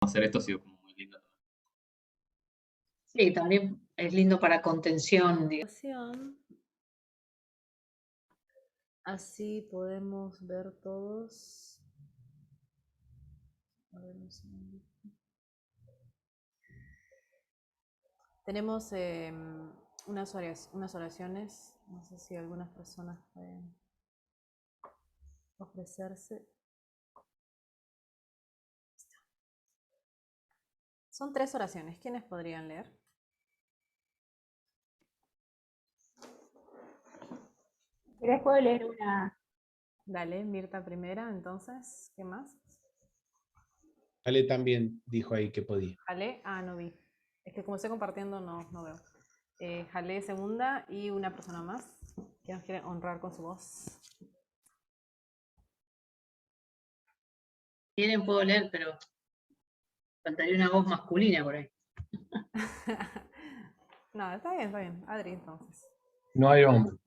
hacer esto ha sido como muy lindo. Sí, también es lindo para contención, Así podemos ver todos. A ver, un segundo. Tenemos unas oraciones, no sé si algunas personas pueden ofrecerse. Son 3 oraciones, ¿quiénes podrían leer? ¿Querés puedo leer una? Dale, Mirta primera, entonces, ¿qué más? Ale también dijo ahí que podía. Jale, no vi. Es que como estoy compartiendo no veo. Jale segunda y una persona más que nos quiere honrar con su voz. Quieren puedo leer, pero faltaría una voz masculina por ahí. No, está bien. Adri, entonces. No hay hombre.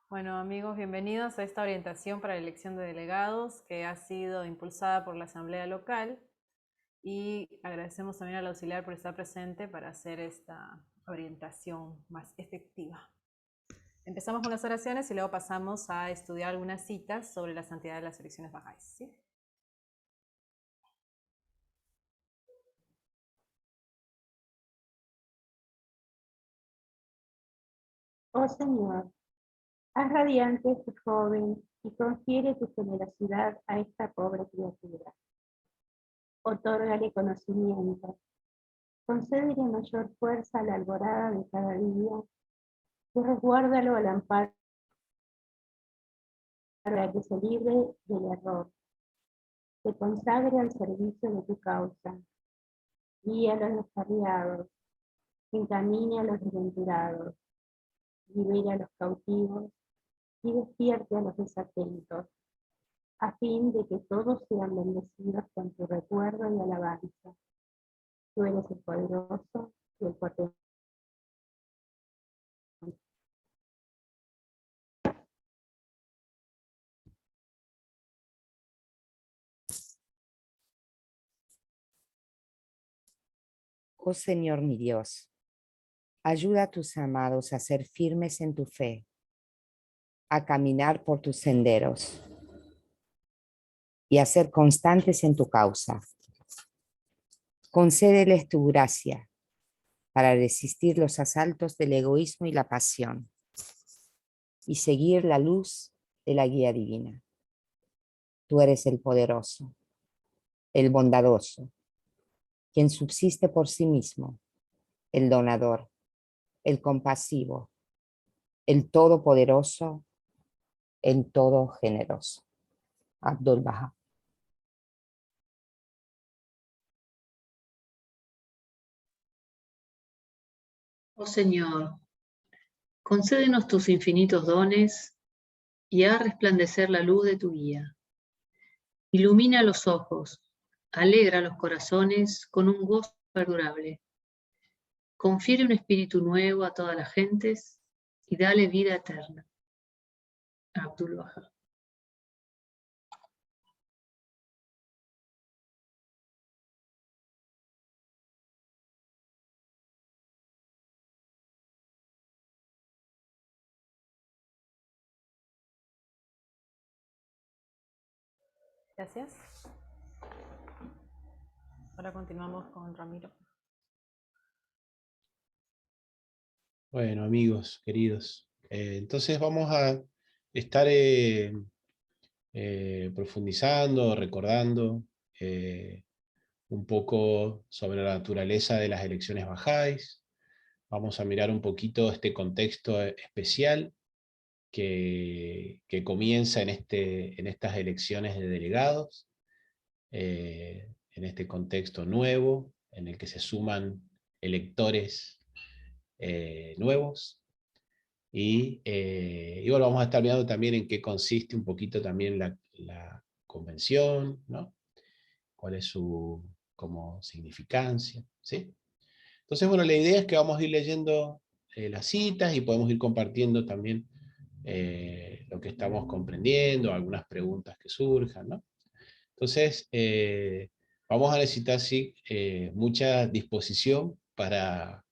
Bueno, amigos, bienvenidos a esta orientación para la elección de delegados que ha sido impulsada por la Asamblea Local y agradecemos también al auxiliar por estar presente para hacer esta orientación más efectiva. Empezamos con las oraciones y luego pasamos a estudiar algunas citas sobre la santidad de las elecciones bajáis, ¿sí? Oh Señor, haz radiante este joven y confiere tu generosidad a esta pobre criatura. Otórgale conocimiento, concédele mayor fuerza a la alborada de cada día y resguárdalo al amparo para que se libre del error, se consagre al servicio de tu causa, guía a los descarriados, encamine a los desventurados, libere a los cautivos y despierte a los desatentos, a fin de que todos sean bendecidos con tu recuerdo y alabanza. Tú eres el poderoso y el potente. Oh Señor mi Dios, ayuda a tus amados a ser firmes en tu fe, a caminar por tus senderos y a ser constantes en tu causa. Concédeles tu gracia para resistir los asaltos del egoísmo y la pasión y seguir la luz de la guía divina. Tú eres el poderoso, el bondadoso, quien subsiste por sí mismo, el donador, el compasivo, el todopoderoso, el todo generoso. Abdul Baha. Oh Señor, concédenos tus infinitos dones y haz resplandecer la luz de tu guía. Ilumina los ojos, alegra los corazones con un gozo perdurable. Confiere un espíritu nuevo a todas las gentes y dale vida eterna. Abdul Baha. Gracias. Ahora continuamos con Ramiro. Bueno, amigos, queridos, entonces vamos a estar profundizando, recordando un poco sobre la naturaleza de las elecciones bajáis. Vamos a mirar un poquito este contexto especial que comienza en estas elecciones de delegados, en este contexto nuevo, en el que se suman electores nuevos. Y bueno, vamos a estar mirando también en qué consiste un poquito también la convención, ¿no? Cuál es su como significancia, ¿sí? Entonces, bueno, la idea es que vamos a ir leyendo las citas y podemos ir compartiendo también lo que estamos comprendiendo, algunas preguntas que surjan, ¿no? Entonces, vamos a necesitar, sí, mucha disposición para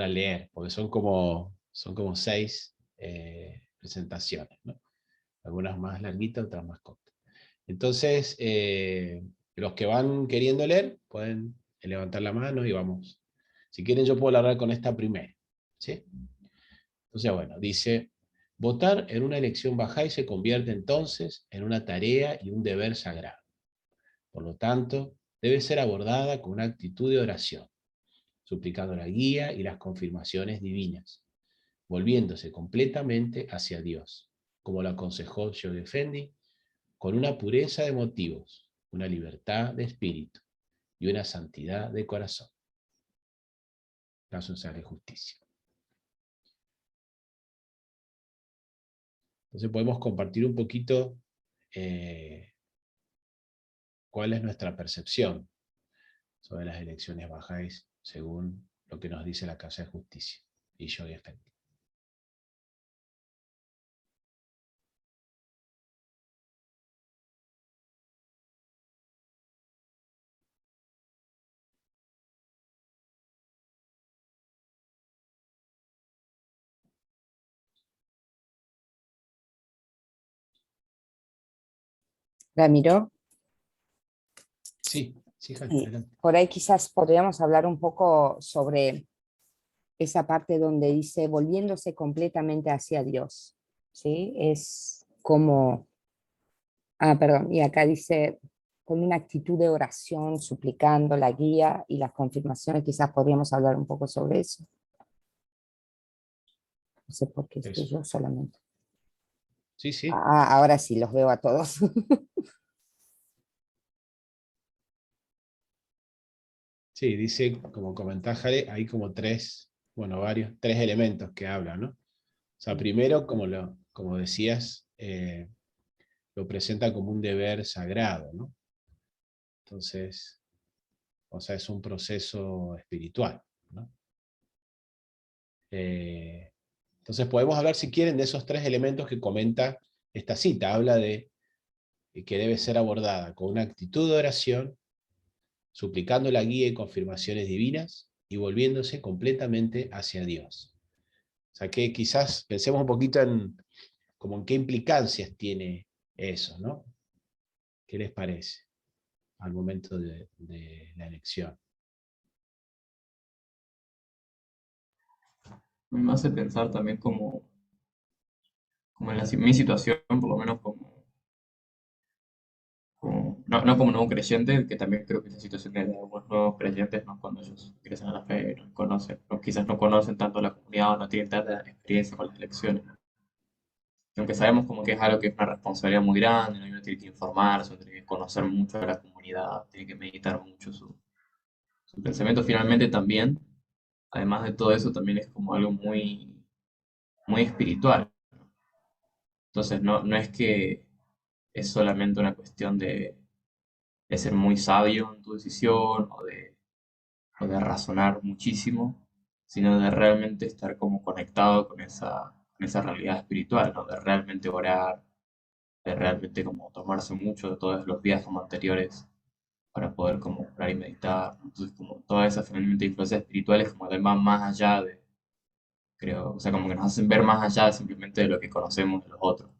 leer, porque son como 6 presentaciones, ¿no? Algunas más larguitas, otras más cortas. Entonces, los que van queriendo leer, pueden levantar la mano y vamos. Si quieren, yo puedo largar con esta primera, ¿sí? Entonces, bueno, dice: votar en una elección bahá'í se convierte entonces en una tarea y un deber sagrado. Por lo tanto, debe ser abordada con una actitud de oración, suplicando la guía y las confirmaciones divinas, volviéndose completamente hacia Dios, como lo aconsejó Yogi Effendi, con una pureza de motivos, una libertad de espíritu y una santidad de corazón. Caso de justicia. Entonces podemos compartir un poquito cuál es nuestra percepción sobre las elecciones bahá'ís según lo que nos dice la Casa de Justicia y Yogi Effendi. Ramiro, Sí, Jaime, sí, adelante. por ahí quizás podríamos hablar un poco sobre esa parte donde dice volviéndose completamente hacia Dios, ¿sí? Es como, perdón, y acá dice con una actitud de oración, suplicando la guía y las confirmaciones, quizás podríamos hablar un poco sobre eso. No sé por qué estoy Eso. yo solamente. Sí, sí. Ahora sí, los veo a todos. Sí, dice, como comentás, Jale, hay como tres elementos que hablan, ¿no? O sea, primero, como decías, lo presenta como un deber sagrado, ¿no? Entonces, o sea, es un proceso espiritual, ¿no? Entonces podemos hablar, si quieren, de esos 3 elementos que comenta esta cita. Habla de que debe ser abordada con una actitud de oración, suplicando la guía y confirmaciones divinas, y volviéndose completamente hacia Dios. O sea, que quizás pensemos un poquito en qué implicancias tiene eso, ¿no? ¿Qué les parece al momento de la elección? Me hace pensar también como en mi situación, por lo menos no como nuevo creyente, que también creo que es la situación de algunos nuevos creyentes, ¿no? Cuando ellos ingresan a la fe, no conocen, quizás no conocen tanto la comunidad o no tienen tanta experiencia con las elecciones, ¿no? Y aunque sabemos como que es algo que es una responsabilidad muy grande, ¿no? Y uno tiene que informarse, uno tiene que conocer mucho a la comunidad, tiene que meditar mucho su pensamiento, finalmente también, además de todo eso, también es como algo muy, muy espiritual. Entonces no es que es solamente una cuestión de ser muy sabio en tu decisión o de razonar muchísimo, sino de realmente estar como conectado con esa realidad espiritual, ¿no? De realmente orar, de realmente como tomarse mucho de todos los días como anteriores para poder como orar y meditar, ¿no? Entonces como todas esas finalmente influencias espirituales como que van más allá de, creo, o sea, como que nos hacen ver más allá simplemente de lo que conocemos de los otros,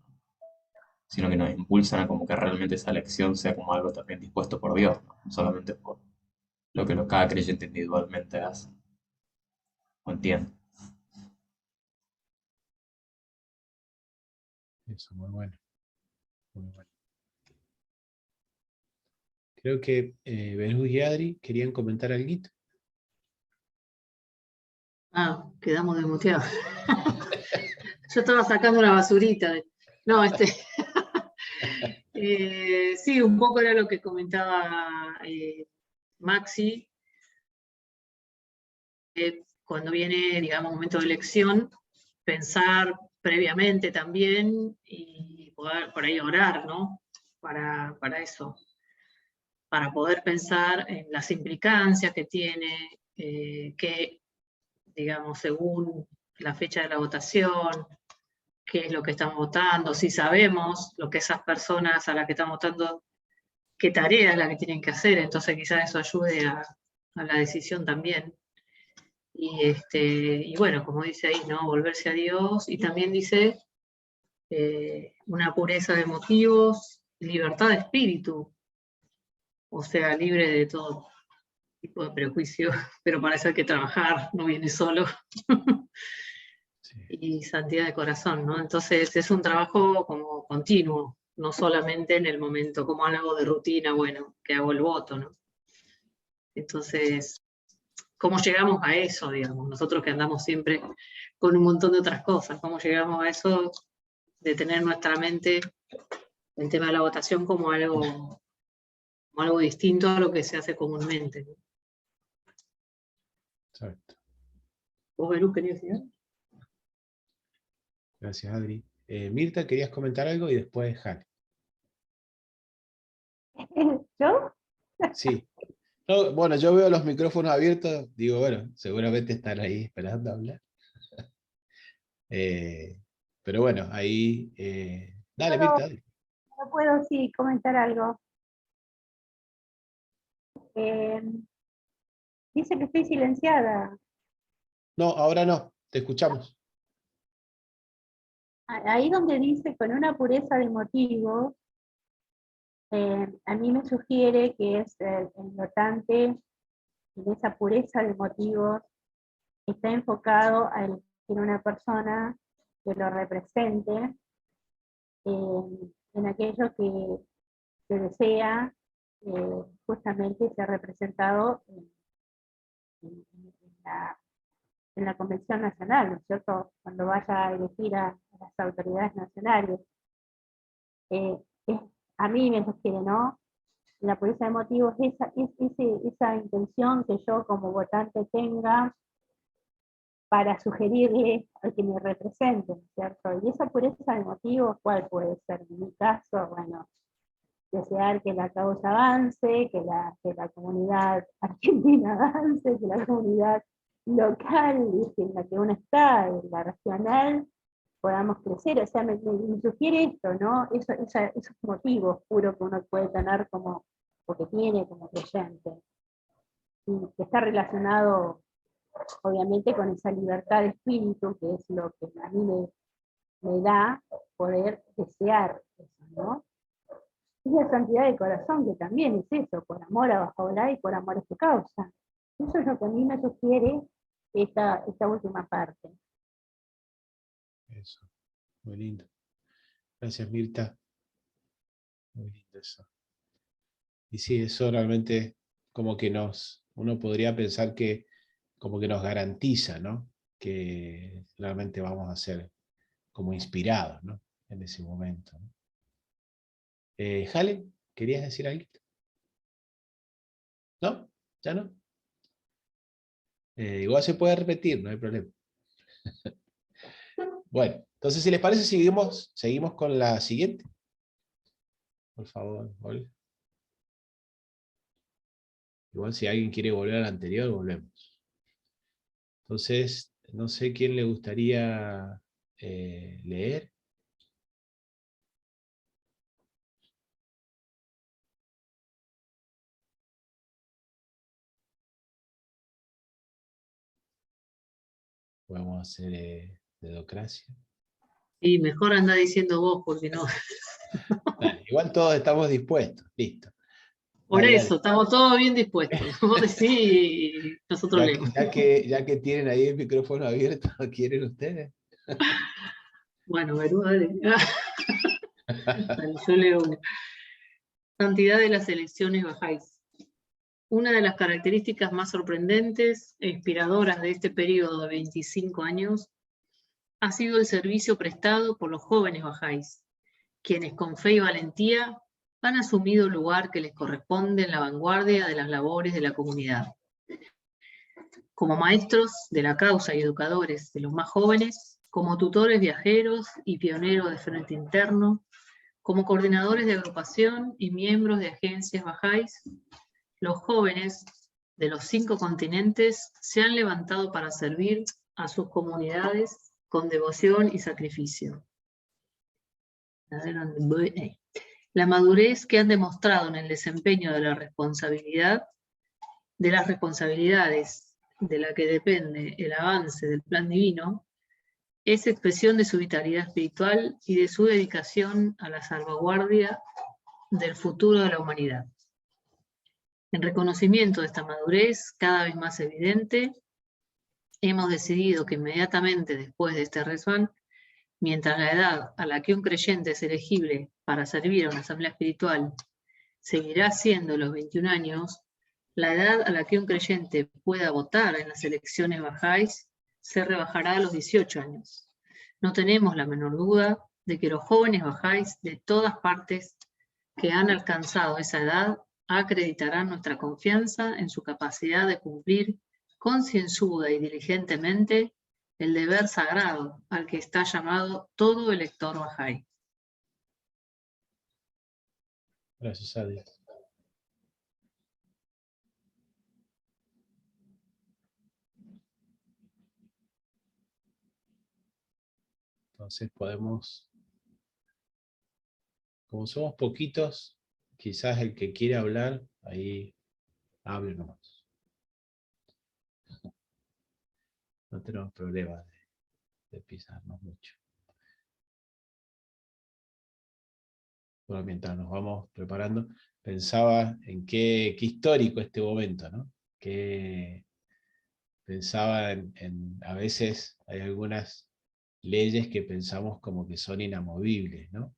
sino que nos impulsan a como que realmente esa elección sea como algo también dispuesto por Dios, ¿no? No solamente por lo que cada creyente individualmente hace o entiende. Eso, muy bueno. Muy bueno. Creo que Benú y Adri querían comentar algo. Quedamos desmuteados. Yo estaba sacando una basurita. No, sí, un poco era lo que comentaba Maxi. Cuando viene, digamos, momento de elección, pensar previamente también y poder por ahí orar, ¿no? Para eso. Para poder pensar en las implicancias que tiene, que, digamos, según la fecha de la votación, qué es lo que estamos votando, si sabemos lo que esas personas a las que están votando, qué tarea es la que tienen que hacer, entonces quizás eso ayude a la decisión también. Y bueno, como dice ahí, ¿no? Volverse a Dios, y también dice una pureza de motivos, libertad de espíritu, o sea, libre de todo tipo de prejuicio, pero para eso hay que trabajar, no viene solo. Sí. Y santidad de corazón, ¿no? Entonces es un trabajo como continuo, no solamente en el momento, como algo de rutina, bueno, que hago el voto, ¿no? Entonces, ¿cómo llegamos a eso, digamos? Nosotros que andamos siempre con un montón de otras cosas, ¿cómo llegamos a eso de tener nuestra mente, el tema de la votación, como algo distinto a lo que se hace comúnmente, ¿no? Exacto. ¿Vos, Berú, querías decir algo? Gracias, Adri. Mirta, ¿querías comentar algo? Y después Jale. ¿Yo? Sí. No, bueno, yo veo los micrófonos abiertos, digo, bueno, seguramente están ahí esperando hablar. Pero bueno, ahí... dale, Solo- Mirta, dale. No puedo, sí, comentar algo. Eh, dice que estoy silenciada. No, ahora no, te escuchamos. Ahí donde dice con una pureza de motivos, a mí me sugiere que es el votante en esa pureza de motivos está enfocado a elegir una persona que lo represente en aquello que desea justamente ser representado en- en la Convención Nacional, ¿no es cierto? Cuando vaya a elegir a las autoridades nacionales. Eh, es- a mí me sugiere, ¿no? La pureza de motivos, esa intención que yo como votante tenga para sugerirle al que me represente, ¿no es cierto? Y esa pureza de motivos, ¿cuál puede ser? En mi caso, bueno, desear que la causa avance, que la comunidad argentina avance, que la comunidad local, en la que uno está, en la regional, podamos crecer. O sea, me sugiere esto, ¿no? Esos motivos puros que uno puede tener como, porque tiene como creyente. Y que está relacionado, obviamente, con esa libertad de espíritu, que es lo que a mí me da poder desear eso, ¿no? Y la santidad de corazón, que también es eso, por amor a Bajaola y por amor a su causa. Eso es lo que a mí me sugiere esta última parte. Eso, muy lindo. Gracias, Mirta. Muy lindo eso. Y sí, eso realmente como que uno podría pensar que como que nos garantiza, ¿no? Que realmente vamos a ser como inspirados, ¿no? En ese momento, ¿no? Jale, ¿querías decir algo? ¿No? ¿Ya no? Igual se puede repetir, no hay problema. Bueno, entonces si les parece seguimos con la siguiente. Por favor, Olga. Igual si alguien quiere volver al anterior, volvemos. Entonces, no sé quién le gustaría leer. Vamos a hacer dedocracia. Y mejor anda diciendo vos, porque no. Dale, igual todos estamos dispuestos. Listo. Por Dale, eso, dale. estamos todos bien dispuestos. Vos decís y nosotros leemos. Ya que tienen ahí el micrófono abierto, ¿quieren ustedes? Bueno, Berú, dale. Dale, yo leo una. Santidad de las elecciones bajáis. Una de las características más sorprendentes e inspiradoras de este periodo de 25 años ha sido el servicio prestado por los jóvenes bajáis, quienes con fe y valentía han asumido el lugar que les corresponde en la vanguardia de las labores de la comunidad. Como maestros de la causa y educadores de los más jóvenes, como tutores viajeros y pioneros de Frente Interno, como coordinadores de agrupación y miembros de agencias bajáis, los jóvenes de los 5 continentes se han levantado para servir a sus comunidades con devoción y sacrificio. A ver dónde voy. la madurez que han demostrado en el desempeño de las responsabilidades de la que depende el avance del plan divino, es expresión de su vitalidad espiritual y de su dedicación a la salvaguardia del futuro de la humanidad. En reconocimiento de esta madurez cada vez más evidente, hemos decidido que inmediatamente después de este resván, mientras la edad a la que un creyente es elegible para servir a una asamblea espiritual seguirá siendo los 21 años, la edad a la que un creyente pueda votar en las elecciones bajáis se rebajará a los 18 años. No tenemos la menor duda de que los jóvenes bajáis de todas partes que han alcanzado esa edad acreditarán nuestra confianza en su capacidad de cumplir concienzuda y diligentemente el deber sagrado al que está llamado todo elector bahá'í. Gracias a Dios. Entonces podemos, como somos poquitos, quizás el que quiere hablar, ahí hable nomás. No tenemos problema de pisarnos mucho. Bueno, mientras nos vamos preparando, pensaba en qué histórico este momento, ¿no? Pensaba a veces hay algunas leyes que pensamos como que son inamovibles, ¿no?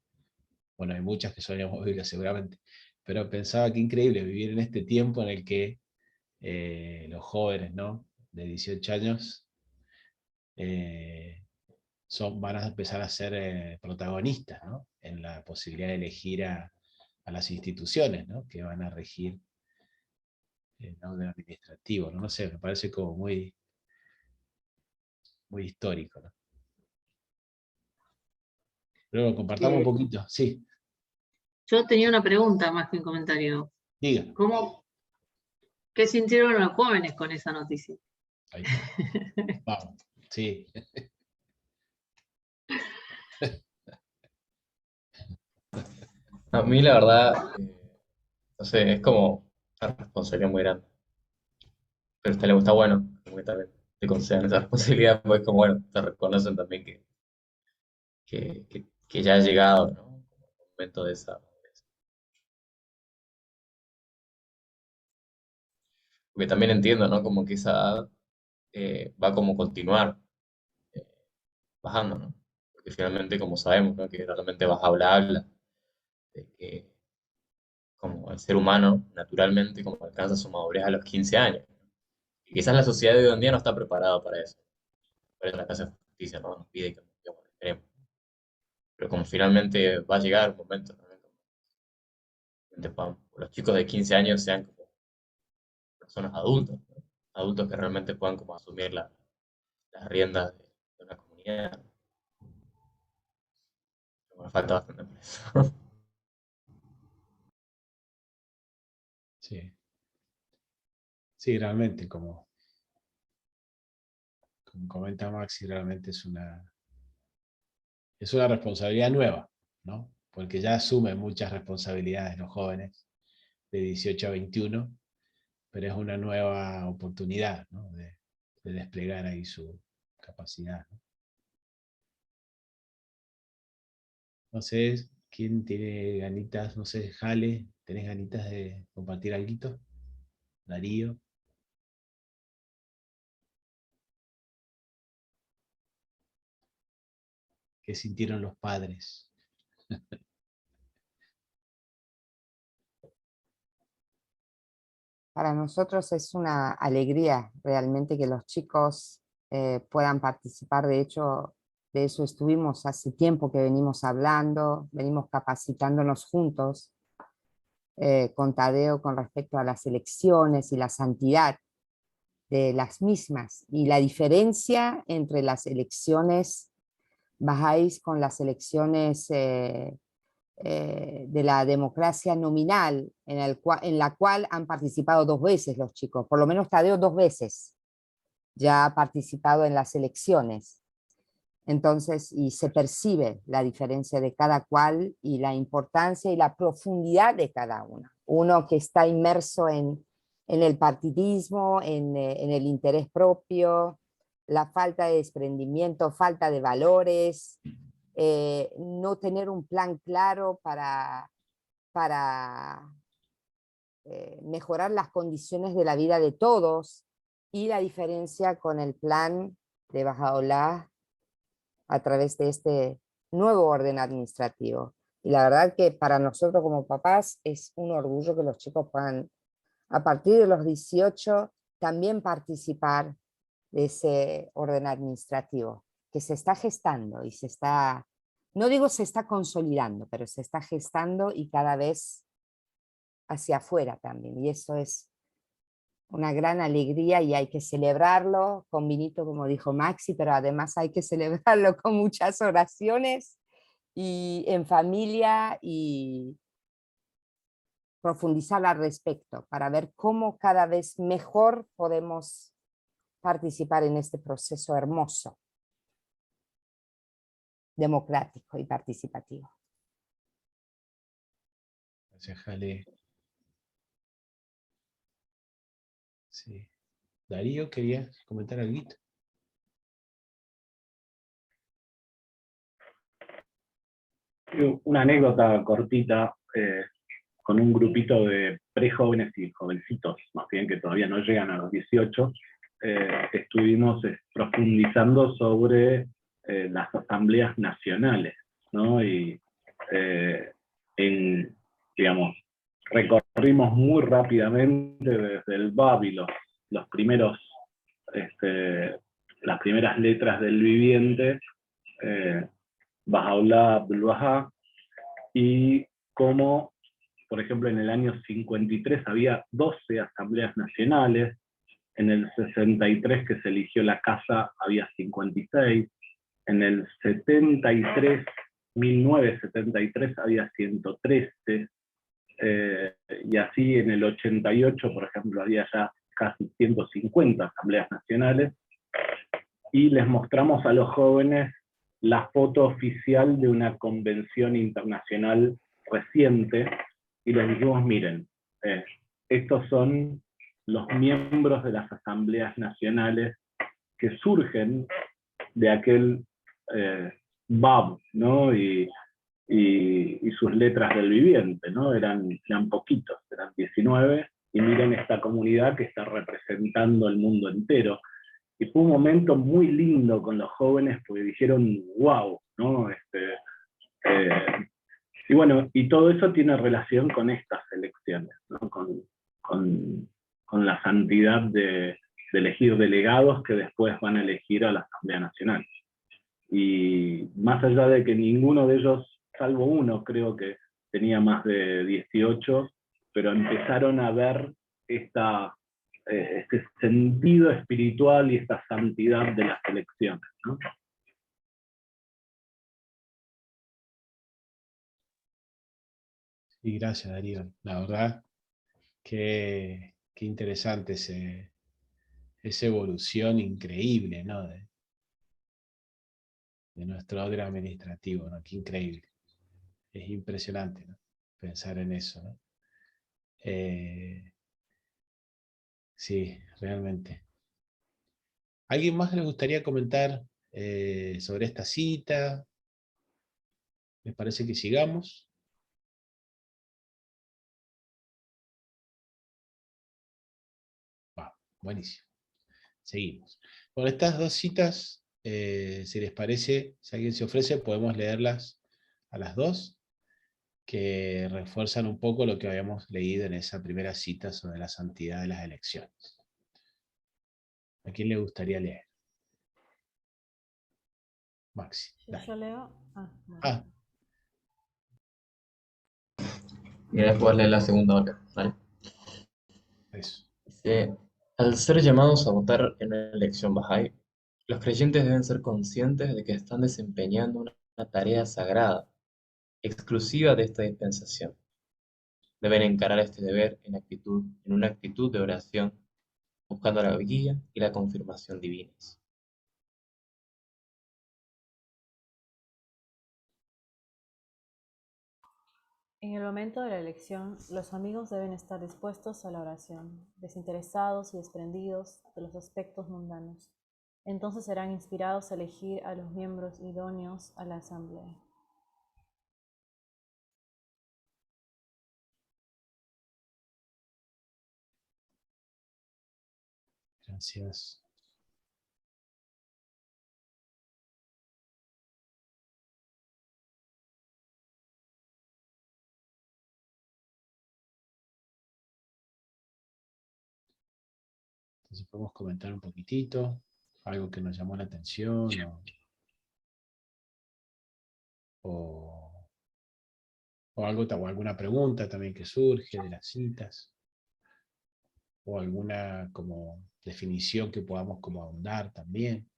Bueno, hay muchas que son inamovibles seguramente, pero pensaba que increíble vivir en este tiempo en el que los jóvenes, ¿no?, de 18 años van a empezar a ser protagonistas, ¿no?, en la posibilidad de elegir a las instituciones, ¿no?, que van a regir el orden administrativo, ¿no? No sé, me parece como muy histórico, ¿no? Pero compartamos un poquito, sí. Yo tenía una pregunta más que un comentario. Diga. ¿Qué sintieron los jóvenes con esa noticia? Ahí está. Vamos, sí. A mí la verdad, no sé, es como una responsabilidad muy grande. Pero a usted le gusta, bueno, como que también te concedan esa responsabilidad, pues como, bueno, te reconocen también que ya ha llegado, ¿no? Un momento de esa. Porque también entiendo, ¿no? Como que esa edad va como continuar eh, bajando, ¿no? Porque finalmente, como sabemos, ¿no?, que realmente baja habla de que como el ser humano, naturalmente, como alcanza su madurez a los 15 años. Y quizás la sociedad de hoy en día no está preparada para eso. Por eso la Casa de Justicia, ¿no?, nos pide que nos esperemos. Pero como finalmente va a llegar un momento, ¿no?, los chicos de 15 años sean como personas adultas, ¿no? Adultos que realmente puedan como asumir las riendas de una comunidad. Me falta bastante por eso. Sí. Sí, realmente, como comenta Maxi, realmente es una responsabilidad nueva, ¿no? Porque ya asumen muchas responsabilidades los jóvenes de 18 a 21, pero es una nueva oportunidad, ¿no?, de desplegar ahí su capacidad, ¿no? No sé, ¿quién tiene ganitas? No sé, Jale, ¿tenés ganitas de compartir algo? Darío. ¿Qué sintieron los padres? Para nosotros es una alegría realmente que los chicos puedan participar. De hecho, de eso estuvimos hace tiempo que venimos hablando, venimos capacitándonos juntos con Tadeo con respecto a las elecciones y la santidad de las mismas y la diferencia entre las elecciones bajáis con las elecciones de la democracia nominal, en la cual han participado 2 veces los chicos, por lo menos Tadeo 2 veces ya ha participado en las elecciones. Entonces, y se percibe la diferencia de cada cual y la importancia y la profundidad de cada uno. Uno que está inmerso en el partidismo, en el interés propio, la falta de desprendimiento, falta de valores, no tener un plan claro para mejorar las condiciones de la vida de todos, y la diferencia con el plan de Bahá'u'lláh a través de este nuevo orden administrativo. Y la verdad que para nosotros como papás es un orgullo que los chicos puedan, a partir de los 18, también participar de ese orden administrativo que se está gestando y se está, no digo se está consolidando, pero se está gestando y cada vez hacia afuera también. Y eso es una gran alegría y hay que celebrarlo con vinito, como dijo Maxi, pero además hay que celebrarlo con muchas oraciones y en familia, y profundizar al respecto para ver cómo cada vez mejor podemos participar en este proceso hermoso, democrático y participativo. Gracias, Jale. Sí. Darío, ¿querías comentar algo? Una anécdota cortita con un grupito de prejóvenes y jovencitos, más bien que todavía no llegan a los 18, estuvimos profundizando sobre las asambleas nacionales, ¿no? Y digamos, recorrimos muy rápidamente desde el Bab y los primeros, las primeras letras del viviente, Bahá'u'lláh, Abdul Bahá, y cómo, por ejemplo, en el año 53 había 12 asambleas nacionales, en el 63 que se eligió la casa había 56, en el 1973 había 113, y así en el 88, por ejemplo, había ya casi 150 asambleas nacionales, y les mostramos a los jóvenes la foto oficial de una convención internacional reciente, y les dijimos, miren, estos son los miembros de las asambleas nacionales que surgen de aquel Bab, ¿no? Y sus letras del viviente, ¿no? Eran poquitos, eran 19, y miren esta comunidad que está representando el mundo entero. Y fue un momento muy lindo con los jóvenes porque dijeron, wow, ¿no? Y bueno, y todo eso tiene relación con estas elecciones, ¿no? Con la santidad de elegir delegados que después van a elegir a la Asamblea Nacional. Y más allá de que ninguno de ellos, salvo uno, creo que tenía más de 18, pero empezaron a ver este sentido espiritual y esta santidad de las elecciones, ¿no? Sí, gracias, Darío. La verdad, qué interesante esa evolución increíble, ¿no? De nuestro orden administrativo, ¿no? Qué increíble. Es impresionante, ¿no? Pensar en eso, ¿no? Sí, realmente. ¿Alguien más le gustaría comentar sobre esta cita? ¿Les parece que sigamos? Buenísimo. Seguimos. Con estas dos citas, si les parece, si alguien se ofrece, podemos leerlas a las dos, que refuerzan un poco lo que habíamos leído en esa primera cita sobre la santidad de las elecciones. ¿A quién le gustaría leer? Maxi. Dale. Yo leo. Bueno. Ah, Y después leer la segunda hora, ¿vale? eso. Dice, al ser llamados a votar en una elección Bahá'í, los creyentes deben ser conscientes de que están desempeñando una tarea sagrada, exclusiva de esta dispensación. Deben encarar este deber en una actitud de oración, buscando la guía y la confirmación divinas. En el momento de la elección, los amigos deben estar dispuestos a la oración, desinteresados y desprendidos de los aspectos mundanos. Entonces serán inspirados a elegir a los miembros idóneos a la asamblea. Gracias. Entonces podemos comentar un poquitito, algo que nos llamó la atención o alguna pregunta también que surge de las citas, o alguna como definición que podamos como ahondar también.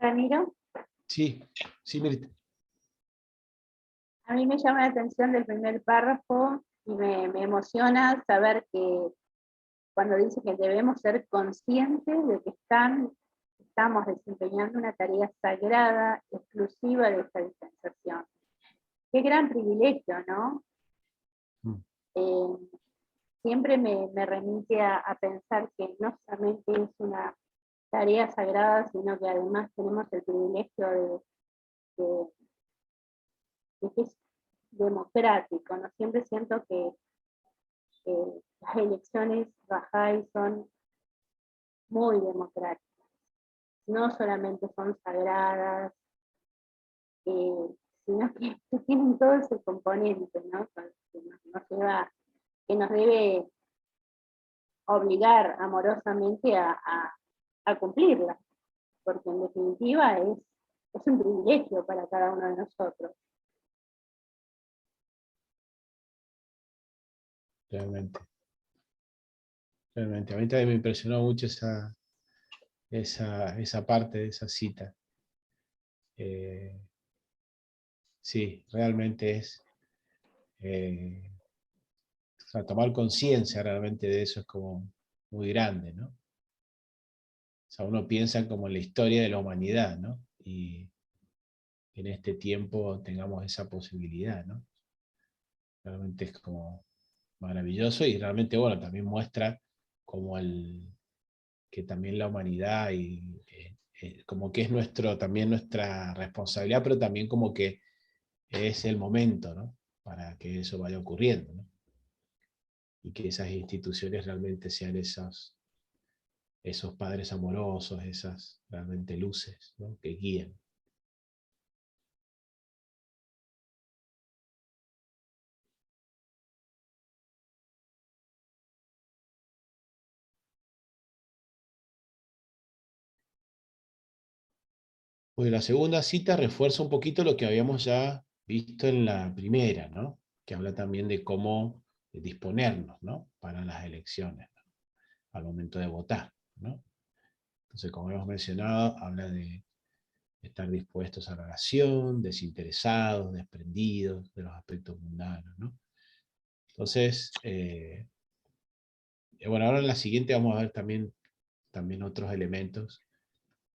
Ramiro, Sí, sí, Mirta. a mí me llama la atención del primer párrafo y me emociona saber que cuando dice que debemos ser conscientes de que estamos desempeñando una tarea sagrada, exclusiva de esta dispensación. Qué gran privilegio, ¿no? Siempre me remite a pensar que no solamente es una tarea sagrada, sino que además tenemos el privilegio de que es democrático, ¿no? Siempre siento que las elecciones Bahá'í son muy democráticas. No solamente son sagradas, sino que tienen todo ese componente, ¿no? Que nos debe obligar amorosamente a cumplirla, porque en definitiva es un privilegio para cada uno de nosotros. Realmente. Realmente. A mí también me impresionó mucho esa parte de esa cita. Sí, realmente es... o sea, tomar conciencia realmente de eso es como muy grande, ¿no? O sea, uno piensa como en la historia de la humanidad, ¿no? Y en este tiempo tengamos esa posibilidad, ¿no? Realmente es como maravilloso y realmente, bueno, también muestra como que también la humanidad y como que es también nuestra responsabilidad, pero también como que es el momento, ¿no? Para que eso vaya ocurriendo, ¿no? Y que esas instituciones realmente sean esos padres amorosos, esas realmente luces, ¿no? Que guían. Pues la segunda cita refuerza un poquito lo que habíamos ya visto en la primera, ¿no? Que habla también de cómo disponernos, ¿no? Para las elecciones, ¿no? Al momento de votar, ¿no? Entonces, como hemos mencionado, habla de estar dispuestos a la oración, desinteresados, desprendidos de los aspectos mundanos, ¿no? Entonces, bueno, ahora en la siguiente vamos a ver también otros elementos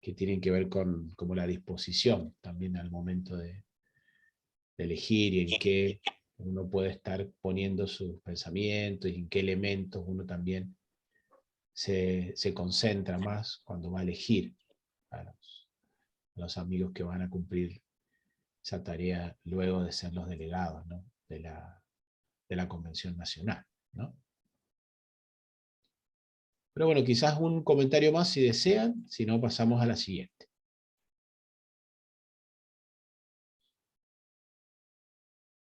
que tienen que ver con como la disposición también al momento de elegir y en qué uno puede estar poniendo sus pensamientos y en qué elementos uno también se concentra más cuando va a elegir a los amigos que van a cumplir esa tarea luego de ser los delegados, ¿no? de la Convención Nacional, ¿no? Pero bueno, quizás un comentario más si desean, si no pasamos a la siguiente.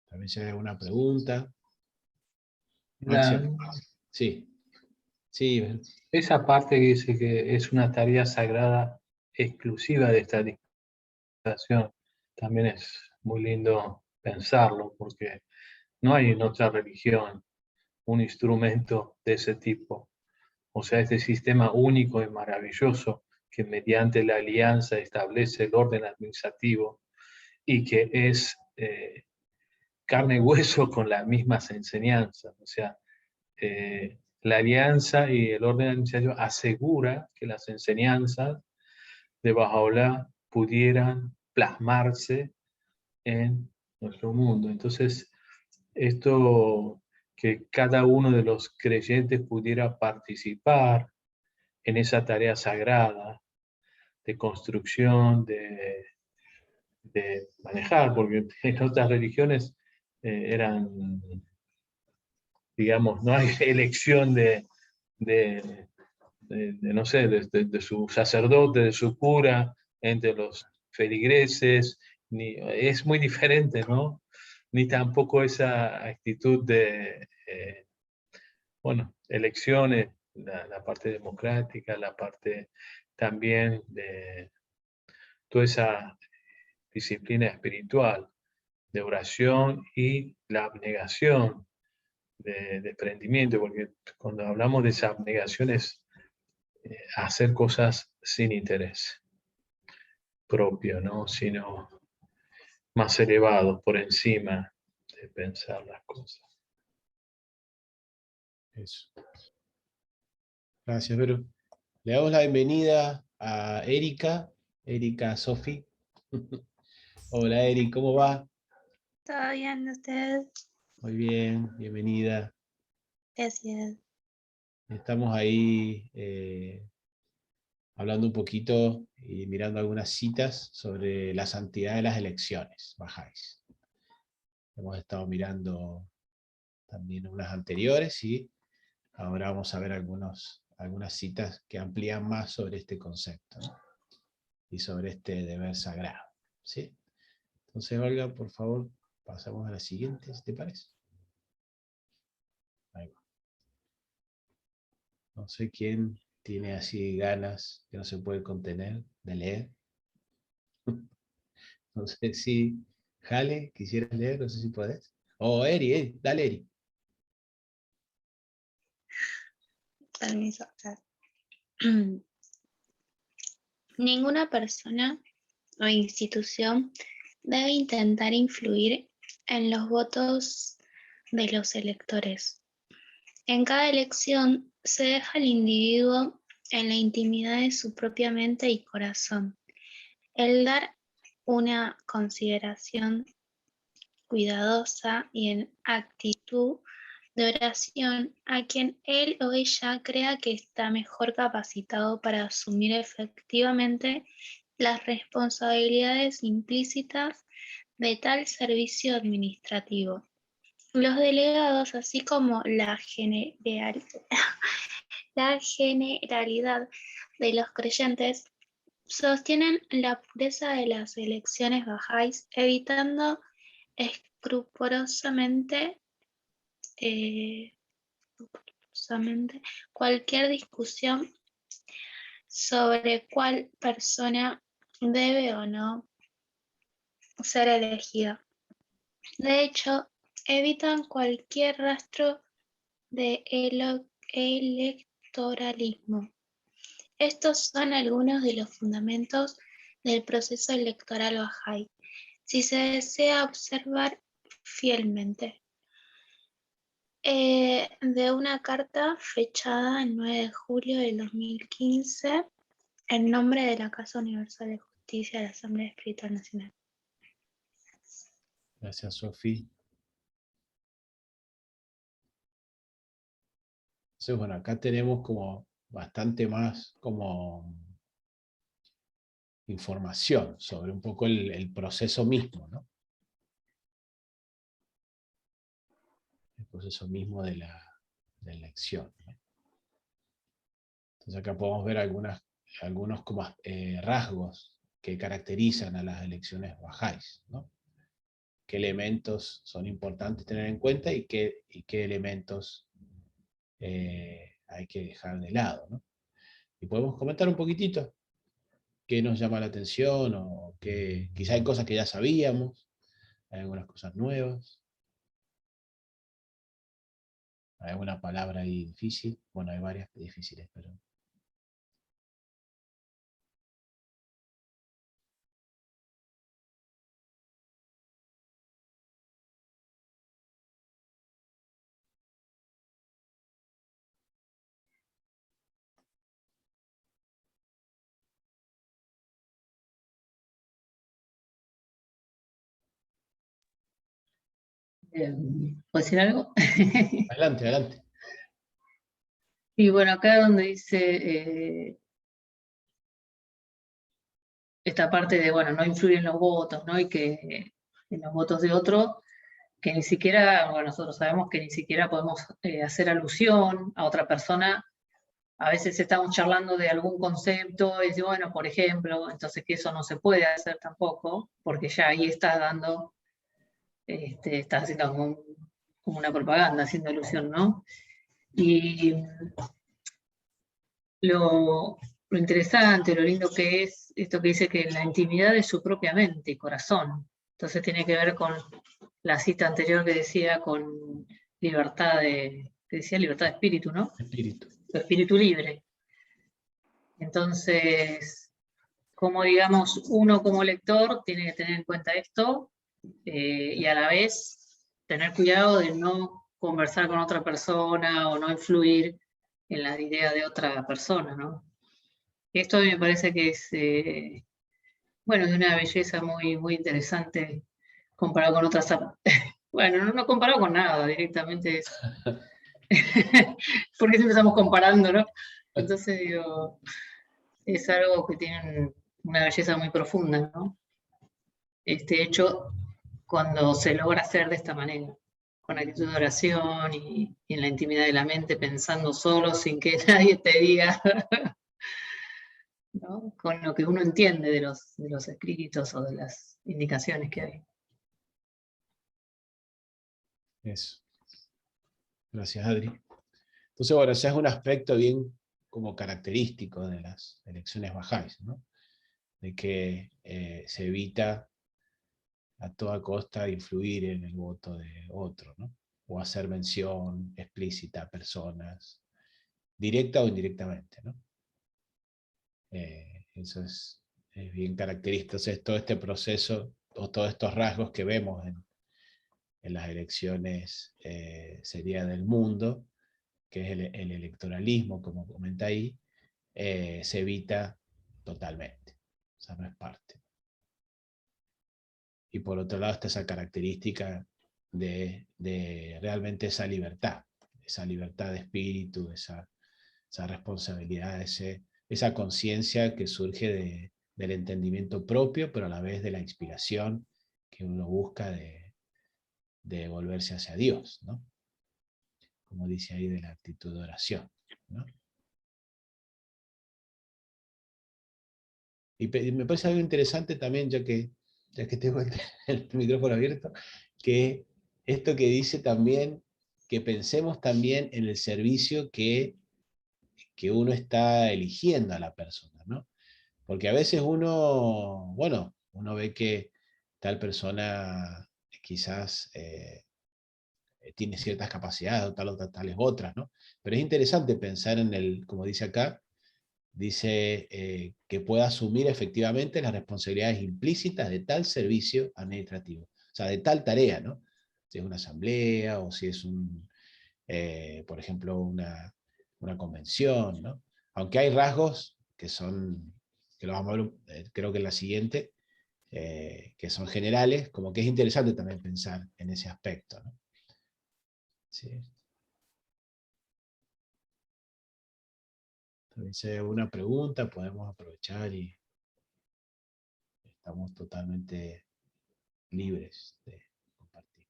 También si hay alguna pregunta. Sí. Sí. Esa parte que dice que es una tarea sagrada exclusiva de esta dispensación, también es muy lindo pensarlo, porque no hay en otra religión un instrumento de ese tipo. O sea, este sistema único y maravilloso que mediante la alianza establece el orden administrativo y que es carne y hueso con las mismas enseñanzas. O sea, la alianza y el orden administrativo asegura que las enseñanzas de Bahá'u'lláh pudieran plasmarse en nuestro mundo. Entonces, esto, que cada uno de los creyentes pudiera participar en esa tarea sagrada de construcción, de manejar, porque en otras religiones eran, digamos, no hay elección no sé, de su sacerdote, de su cura, entre los feligreses, es muy diferente, ¿no? Ni tampoco esa actitud de, bueno, elecciones, la parte democrática, la parte también de toda esa disciplina espiritual de oración y la abnegación de desprendimiento, porque cuando hablamos de esa abnegación es hacer cosas sin interés propio, ¿no? Sino más elevados, por encima de pensar las cosas. Eso. Gracias, Vero. Le damos la bienvenida a Erika Sofi. Hola, Eri, ¿cómo va? ¿Todo bien ustedes? Muy bien, bienvenida. Gracias. Estamos ahí hablando un poquito y mirando algunas citas sobre la santidad de las elecciones bajáis. Hemos estado mirando también unas anteriores y ahora vamos a ver algunas citas que amplían más sobre este concepto, ¿no? Y sobre este deber sagrado, ¿sí? Entonces, Olga, por favor, pasamos a la siguiente, si te parece. Ahí va. No sé quién tiene así ganas que no se puede contener de leer. No sé si Jale, quisieras leer, no sé si podés. O Eri, dale Eri. Permiso. Ninguna persona o institución debe intentar influir en los votos de los electores. En cada elección se deja al individuo en la intimidad de su propia mente y corazón. El dar una consideración cuidadosa y en actitud de oración a quien él o ella crea que está mejor capacitado para asumir efectivamente las responsabilidades implícitas de tal servicio administrativo. Los delegados, así como la generalidad de los creyentes, sostienen la pureza de las elecciones bajáis, evitando escrupulosamente cualquier discusión sobre cuál persona debe o no ser elegida. De hecho, evitan cualquier rastro de electoralismo. Estos son algunos de los fundamentos del proceso electoral bahá'í, si se desea observar fielmente. De una carta fechada el 9 de julio del 2015 en nombre de la Casa Universal de Justicia de la Asamblea Espiritual Nacional. Gracias, Sofi. Entonces, bueno, acá tenemos como bastante más como información sobre un poco el proceso mismo, ¿no? El proceso mismo de la elección, ¿no? Entonces acá podemos ver algunos como, rasgos que caracterizan a las elecciones bajáis, ¿no? Qué elementos son importantes tener en cuenta y qué elementos hay que dejar de lado, ¿no? Y podemos comentar un poquitito qué nos llama la atención o qué, quizá hay cosas que ya sabíamos, hay algunas cosas nuevas, hay alguna palabra ahí difícil, bueno, hay varias difíciles, pero... ¿Puedo decir algo? Adelante, adelante. Y bueno, acá donde dice esta parte de, bueno, no influir en los votos, ¿no? Y que en los votos de otro, que ni siquiera, bueno, nosotros sabemos que ni siquiera podemos hacer alusión a otra persona. A veces estamos charlando de algún concepto y dice, bueno, por ejemplo, entonces que eso no se puede hacer tampoco, porque ya ahí estás dando, estás haciendo como una propaganda, haciendo alusión, ¿no? Y lo interesante, lo lindo que es esto que dice que la intimidad es su propia mente y corazón. Entonces tiene que ver con la cita anterior que decía con libertad que decía libertad de espíritu, ¿no? Espíritu. Espíritu libre. Entonces, como digamos, uno como lector tiene que tener en cuenta esto y a la vez tener cuidado de no conversar con otra persona o no influir en la idea de otra persona, ¿no? Esto a mí me parece que es, bueno, de una belleza muy, muy interesante comparado con otras. Bueno, no comparado con nada, directamente es. Porque siempre estamos comparando, ¿no? Entonces digo, es algo que tiene una belleza muy profunda, ¿no? Este hecho cuando se logra hacer de esta manera, con actitud de oración y en la intimidad de la mente, pensando solo sin que nadie te diga, ¿no? Con lo que uno entiende de los escritos o de las indicaciones que hay. Eso. Gracias, Adri. Entonces, bueno, ese es un aspecto bien como característico de las elecciones bajáis, ¿no? De que se evita a toda costa influir en el voto de otro, ¿no? O hacer mención explícita a personas, directa o indirectamente, ¿no? Eso es bien característico. Entonces, todo este proceso, o todos estos rasgos que vemos en las elecciones sería del mundo, que es el electoralismo, como comenta ahí, se evita totalmente. O sea, no es parte. Y por otro lado está esa característica de realmente esa libertad de espíritu, esa responsabilidad, esa conciencia que surge del entendimiento propio, pero a la vez de la inspiración que uno busca de volverse hacia Dios, ¿no? Como dice ahí, de la actitud de oración, ¿no? Y me parece algo interesante también, ya que tengo el micrófono abierto, que esto que dice también, que pensemos también en el servicio que uno está eligiendo a la persona, ¿no? Porque a veces uno ve que tal persona quizás tiene ciertas capacidades, o tales otras, ¿no? Pero es interesante pensar como dice acá, dice que pueda asumir efectivamente las responsabilidades implícitas de tal servicio administrativo, o sea, de tal tarea, ¿no? Si es una asamblea o si es por ejemplo, una convención, ¿no? Aunque hay rasgos que lo vamos a ver, creo que en la siguiente, que son generales, como que es interesante también pensar en ese aspecto, ¿no? Sí. Entonces, si hay alguna pregunta, podemos aprovechar y estamos totalmente libres de compartir.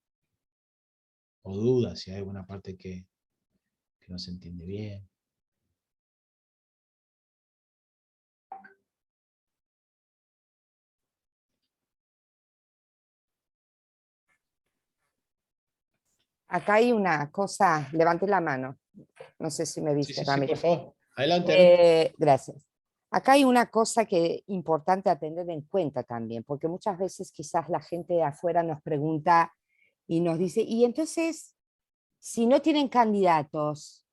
O dudas, si hay alguna parte que no se entiende bien. Acá hay una cosa, levante la mano, no sé si me viste, Sí, Ramiro. por favor. Adelante. Gracias. Acá hay una cosa que es importante a tener en cuenta también, porque muchas veces quizás la gente de afuera nos pregunta y nos dice, y entonces, si no tienen candidatos,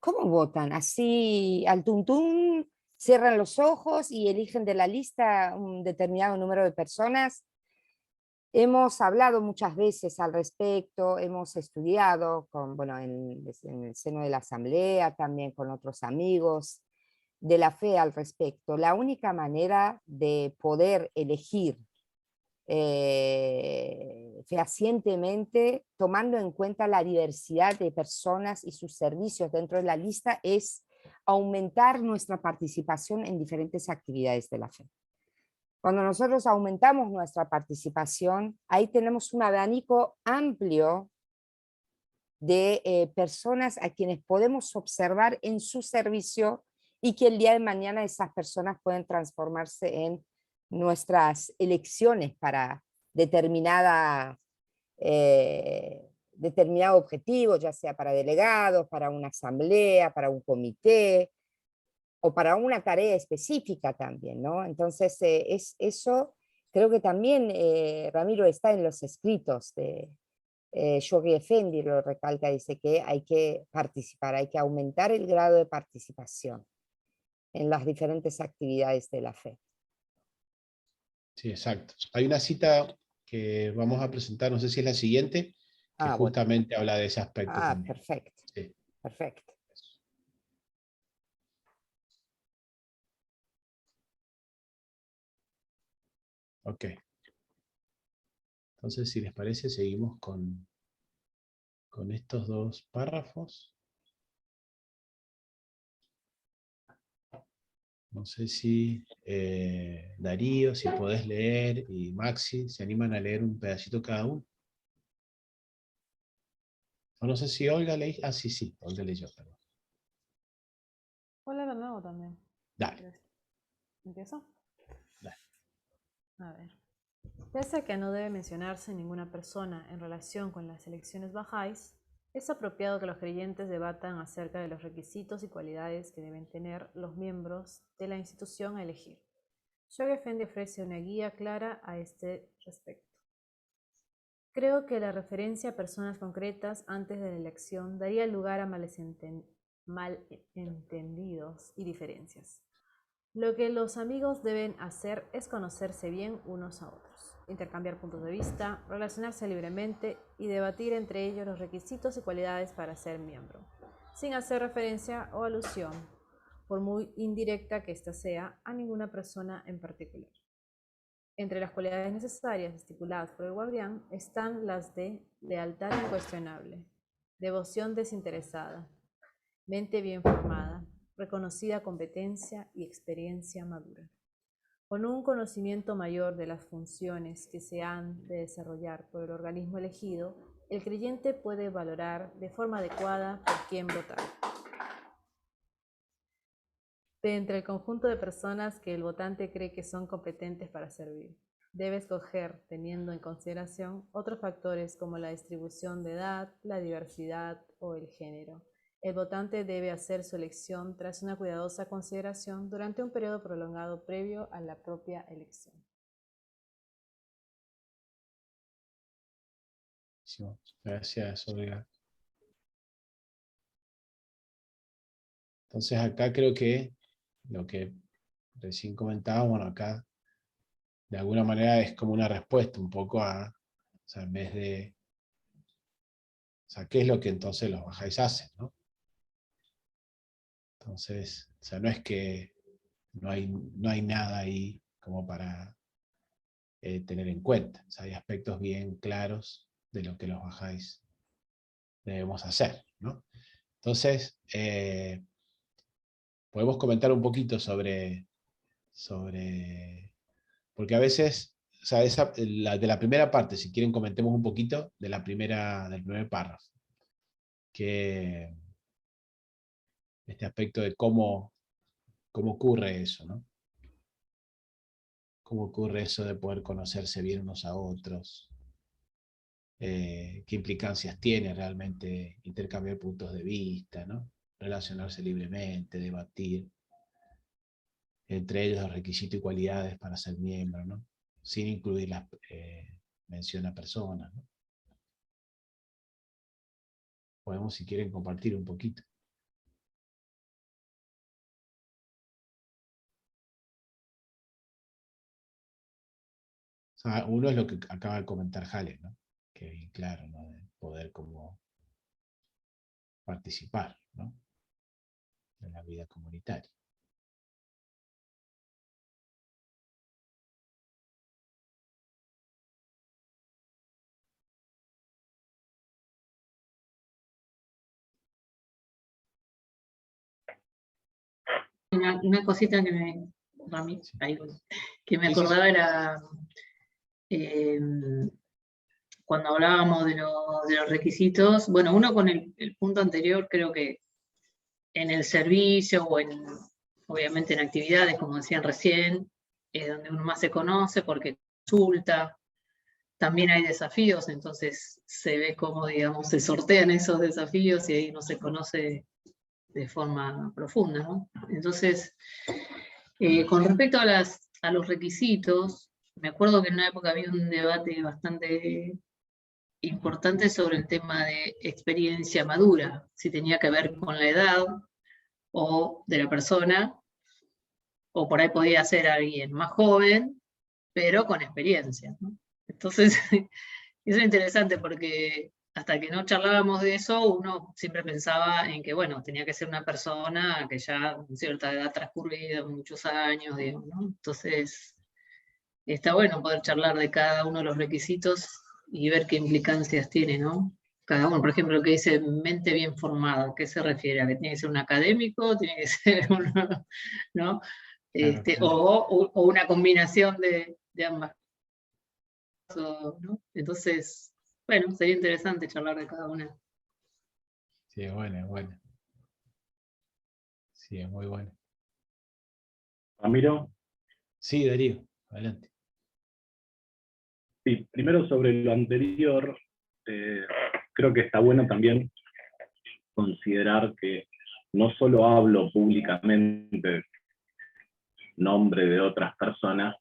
¿cómo votan? Así al tuntún, cierran los ojos y eligen de la lista un determinado número de personas. Hemos hablado muchas veces al respecto, hemos estudiado en el seno de la asamblea, también con otros amigos de la fe al respecto. La única manera de poder elegir fehacientemente, tomando en cuenta la diversidad de personas y sus servicios dentro de la lista, es aumentar nuestra participación en diferentes actividades de la fe. Cuando nosotros aumentamos nuestra participación, ahí tenemos un abanico amplio de personas a quienes podemos observar en su servicio y que el día de mañana esas personas pueden transformarse en nuestras elecciones para determinado objetivo, ya sea para delegados, para una asamblea, para un comité o para una tarea específica también, ¿no? Entonces, eso creo que también, Ramiro, está en los escritos de Shoghi Effendi, lo recalca, dice que hay que participar, hay que aumentar el grado de participación en las diferentes actividades de la fe. Sí, exacto. Hay una cita que vamos a presentar, no sé si es la siguiente, que Bueno. justamente habla de ese aspecto también. Perfecto. Sí. Perfecto. Ok. Entonces, si les parece, seguimos con estos dos párrafos. No sé si Darío, si podés leer, y Maxi, se animan a leer un pedacito cada uno. O no sé si Olga leí. Ah, sí, Olga leyó, perdón. Hola de nuevo también. Dale. ¿Empiezo? Dale. A ver. Pese a que no debe mencionarse ninguna persona en relación con las elecciones bahá'ís, es apropiado que los creyentes debatan acerca de los requisitos y cualidades que deben tener los miembros de la institución a elegir. Shoghi Effendi ofrece una guía clara a este respecto. Creo que la referencia a personas concretas antes de la elección daría lugar a malentendidos y diferencias. Lo que los amigos deben hacer es conocerse bien unos a otros, intercambiar puntos de vista, relacionarse libremente y debatir entre ellos los requisitos y cualidades para ser miembro, sin hacer referencia o alusión, por muy indirecta que ésta sea, a ninguna persona en particular. Entre las cualidades necesarias estipuladas por el guardián están las de lealtad incuestionable, devoción desinteresada, mente bien formada, reconocida competencia y experiencia madura. Con un conocimiento mayor de las funciones que se han de desarrollar por el organismo elegido, el creyente puede valorar de forma adecuada por quién votar. De entre el conjunto de personas que el votante cree que son competentes para servir, debe escoger teniendo en consideración otros factores como la distribución de edad, la diversidad o el género. El votante debe hacer su elección tras una cuidadosa consideración durante un periodo prolongado previo a la propia elección. Gracias, Olga. Entonces acá creo que lo que recién comentaba, bueno, acá de alguna manera es como una respuesta un poco a, o sea, en vez de, o sea, ¿qué es lo que entonces los bahá'ís hacen, ¿no? Entonces, o sea, no es que no hay nada ahí como para tener en cuenta. O sea, hay aspectos bien claros de lo que los bahá'ís debemos hacer, ¿no? Entonces, podemos comentar un poquito sobre porque a veces, o sea, de la primera parte, si quieren comentemos un poquito del primer párrafo, que este aspecto de cómo ocurre eso, ¿no? Cómo ocurre eso de poder conocerse bien unos a otros, qué implicancias tiene realmente intercambiar puntos de vista, ¿no? Relacionarse libremente, debatir, entre ellos los requisitos y cualidades para ser miembro, ¿no? Sin incluir la mención a personas, ¿no? Podemos, si quieren, compartir un poquito. O sea, uno es lo que acaba de comentar Jale, ¿no? Que bien claro, ¿no? De poder como participar, ¿no? En la vida comunitaria. una cosita que me, Rami, ahí voy, que me Sí, sí, sí. acordaba era cuando hablábamos de los requisitos. Bueno, uno con el punto anterior, creo que en el servicio o obviamente en actividades, como decían recién, es donde uno más se conoce porque consulta. También hay desafíos, entonces se ve cómo, digamos, se sortean esos desafíos y ahí no se conoce de forma profunda, ¿no? Entonces, con respecto a los requisitos, me acuerdo que en una época había un debate bastante importante sobre el tema de experiencia madura, si tenía que ver con la edad o de la persona, o por ahí podía ser alguien más joven, pero con experiencia, ¿no? Entonces, eso es interesante porque hasta que no charlábamos de eso, uno siempre pensaba en que, bueno, tenía que ser una persona que ya con cierta edad transcurrida, muchos años, digamos, ¿no? Entonces, está bueno poder charlar de cada uno de los requisitos y ver qué implicancias tiene, ¿no? Cada uno, por ejemplo, que dice mente bien formada, ¿a qué se refiere? ¿A que tiene que ser un académico? ¿Tiene que ser uno, ¿no? Claro, claro. O una combinación de ambas cosas, ¿no? Entonces, bueno, sería interesante charlar de cada una. Sí, es buena, es buena. Sí, es muy buena. Ramiro, Sí, Darío, adelante. sí, primero sobre lo anterior, creo que está bueno también considerar que no solo hablo públicamente nombre de otras personas,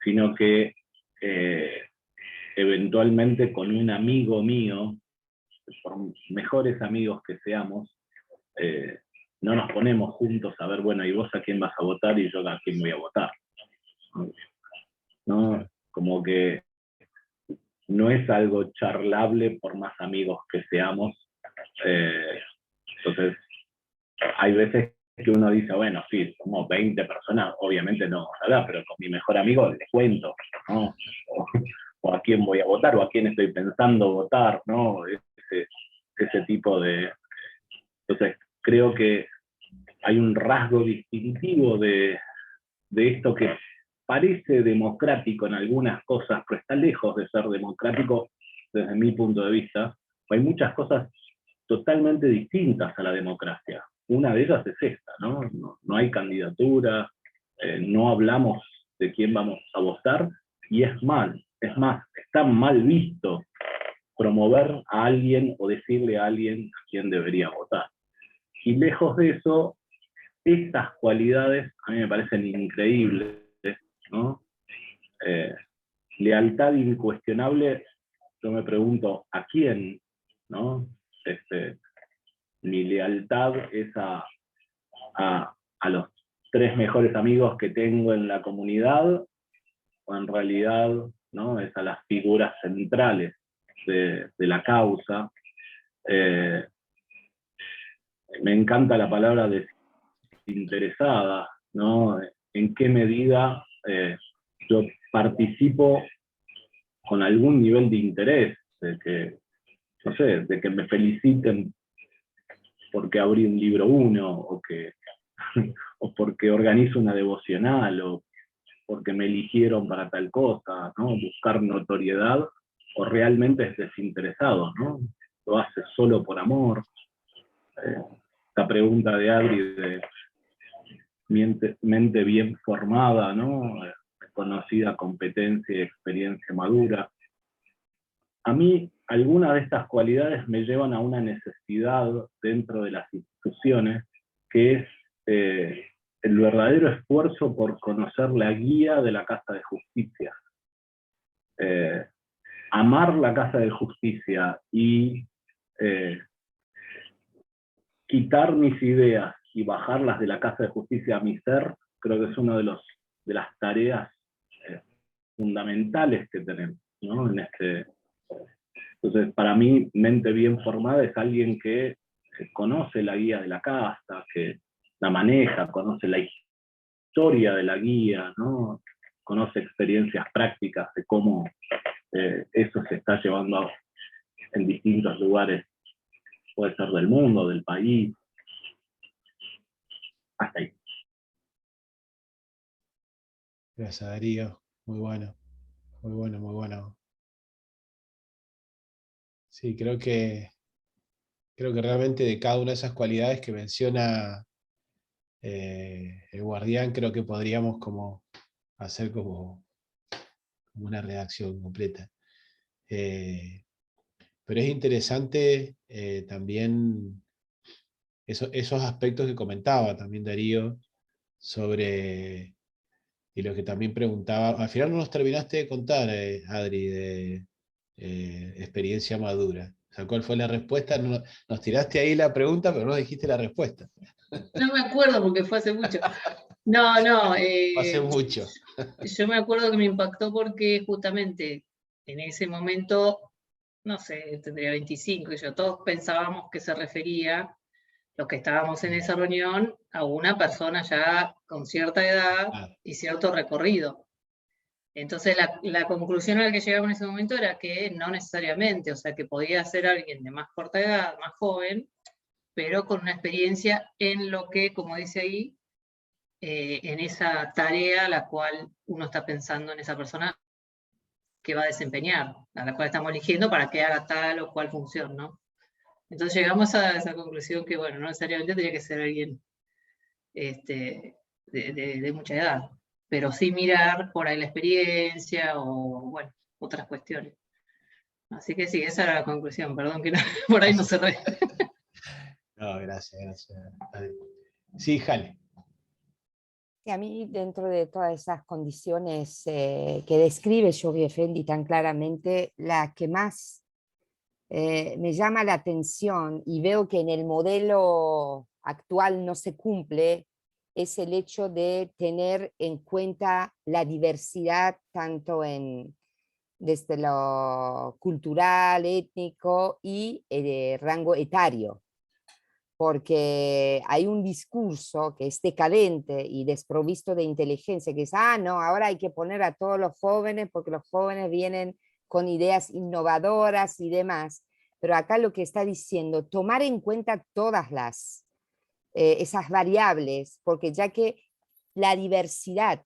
sino que eventualmente con un amigo mío, por mejores amigos que seamos, no nos ponemos juntos a ver, bueno, ¿y vos a quién vas a votar y yo a quién voy a votar? ¿No? Como que no es algo charlable por más amigos que seamos. Entonces, hay veces que uno dice, bueno, sí, somos 20 personas, obviamente no vamos a hablar, pero con mi mejor amigo les cuento, ¿no? O a quién voy a votar, o a quién estoy pensando votar, ¿no? Ese tipo de... Entonces, creo que hay un rasgo distintivo de esto que parece democrático en algunas cosas, pero está lejos de ser democrático desde mi punto de vista. Hay muchas cosas totalmente distintas a la democracia. Una de ellas es esta, ¿no? No hay candidatura, no hablamos de quién vamos a votar, y es más, está mal visto promover a alguien o decirle a alguien a quién debería votar. Y lejos de eso, estas cualidades a mí me parecen increíbles, ¿no? Lealtad incuestionable, yo me pregunto, ¿a quién? ¿No? Mi lealtad es a los 3 mejores amigos que tengo en la comunidad, o en realidad, ¿no?, es a las figuras centrales de la causa. Me encanta la palabra desinteresada, ¿no? En qué medida yo participo con algún nivel de interés, de que, no sé, de que me feliciten porque abrí un libro 1, o porque organizo una devocional, o porque me eligieron para tal cosa, ¿no? Buscar notoriedad, o realmente es desinteresado, ¿no? Lo hace solo por amor. Esta pregunta de Adri de mente bien formada, ¿no? Conocida competencia y experiencia madura. A mí, algunas de estas cualidades me llevan a una necesidad dentro de las instituciones, que es el verdadero esfuerzo por conocer la guía de la Casa de Justicia. Amar la Casa de Justicia y quitar mis ideas y bajarlas de la Casa de Justicia a mi ser, creo que es una de las tareas fundamentales que tenemos, ¿no? Entonces, para mí, mente bien formada es alguien que conoce la guía de la casa, que la maneja, conoce la historia de la guía, ¿no? Conoce experiencias prácticas de cómo eso se está llevando en distintos lugares, puede ser del mundo, del país. Hasta ahí. Gracias, Darío. Muy bueno. Muy bueno, muy bueno. Sí, creo que realmente de cada una de esas cualidades que menciona el guardián, creo que podríamos como hacer como una redacción completa. Pero es interesante también esos aspectos que comentaba también Darío sobre, y lo que también preguntaba, al final no nos terminaste de contar, Adri, de experiencia madura. O sea, ¿cuál fue la respuesta? Nos tiraste ahí la pregunta, pero no dijiste la respuesta. No me acuerdo porque fue hace mucho. No, no, Hace mucho. yo me acuerdo que me impactó porque justamente en ese momento, no sé, tendría 25, y yo todos pensábamos que se refería, los que estábamos en esa reunión, a una persona ya con cierta edad Ah, y cierto recorrido. Entonces la conclusión a la que llegamos en ese momento era que no necesariamente, o sea, que podía ser alguien de más corta edad, más joven, pero con una experiencia en lo que, como dice ahí, en esa tarea la cual uno está pensando en esa persona que va a desempeñar, a la cual estamos eligiendo para que haga tal o cual función, ¿no? Entonces llegamos a esa conclusión que, bueno, no necesariamente tenía que ser alguien de mucha edad, pero sí mirar por ahí la experiencia o, bueno, otras cuestiones. Así que sí, esa era la conclusión, perdón que no, por ahí no cerré. no, gracias. Adri. Sí, Jale. Y a mí, dentro de todas esas condiciones que describe Yogi Effendi tan claramente, la que más me llama la atención y veo que en el modelo actual no se cumple es el hecho de tener en cuenta la diversidad tanto desde lo cultural, étnico y rango etario, porque hay un discurso que es decadente y desprovisto de inteligencia, que es, no, ahora hay que poner a todos los jóvenes porque los jóvenes vienen con ideas innovadoras y demás. Pero acá lo que está diciendo, tomar en cuenta todas esas variables, porque ya que la diversidad,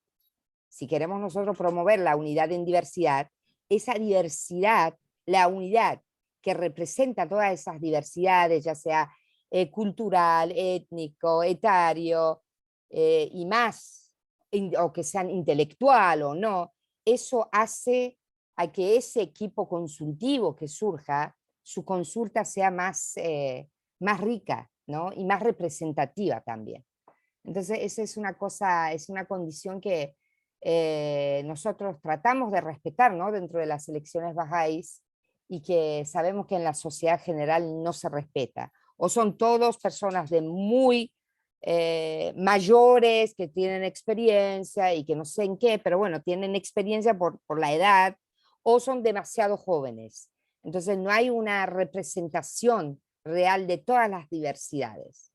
si queremos nosotros promover la unidad en diversidad, esa diversidad, la unidad que representa todas esas diversidades, ya sea cultural, étnico, etario y más, o que sean intelectual o no, eso hace a que ese equipo consultivo que surja, su consulta sea más rica, ¿no? Y más representativa también. Entonces, esa es una cosa, es una condición que nosotros tratamos de respetar, ¿no? Dentro de las elecciones bahá'ís y que sabemos que en la sociedad general no se respeta. O son todos personas de muy mayores que tienen experiencia y que no sé en qué, pero bueno, tienen experiencia por la edad, o son demasiado jóvenes. Entonces no hay una representación real de todas las diversidades.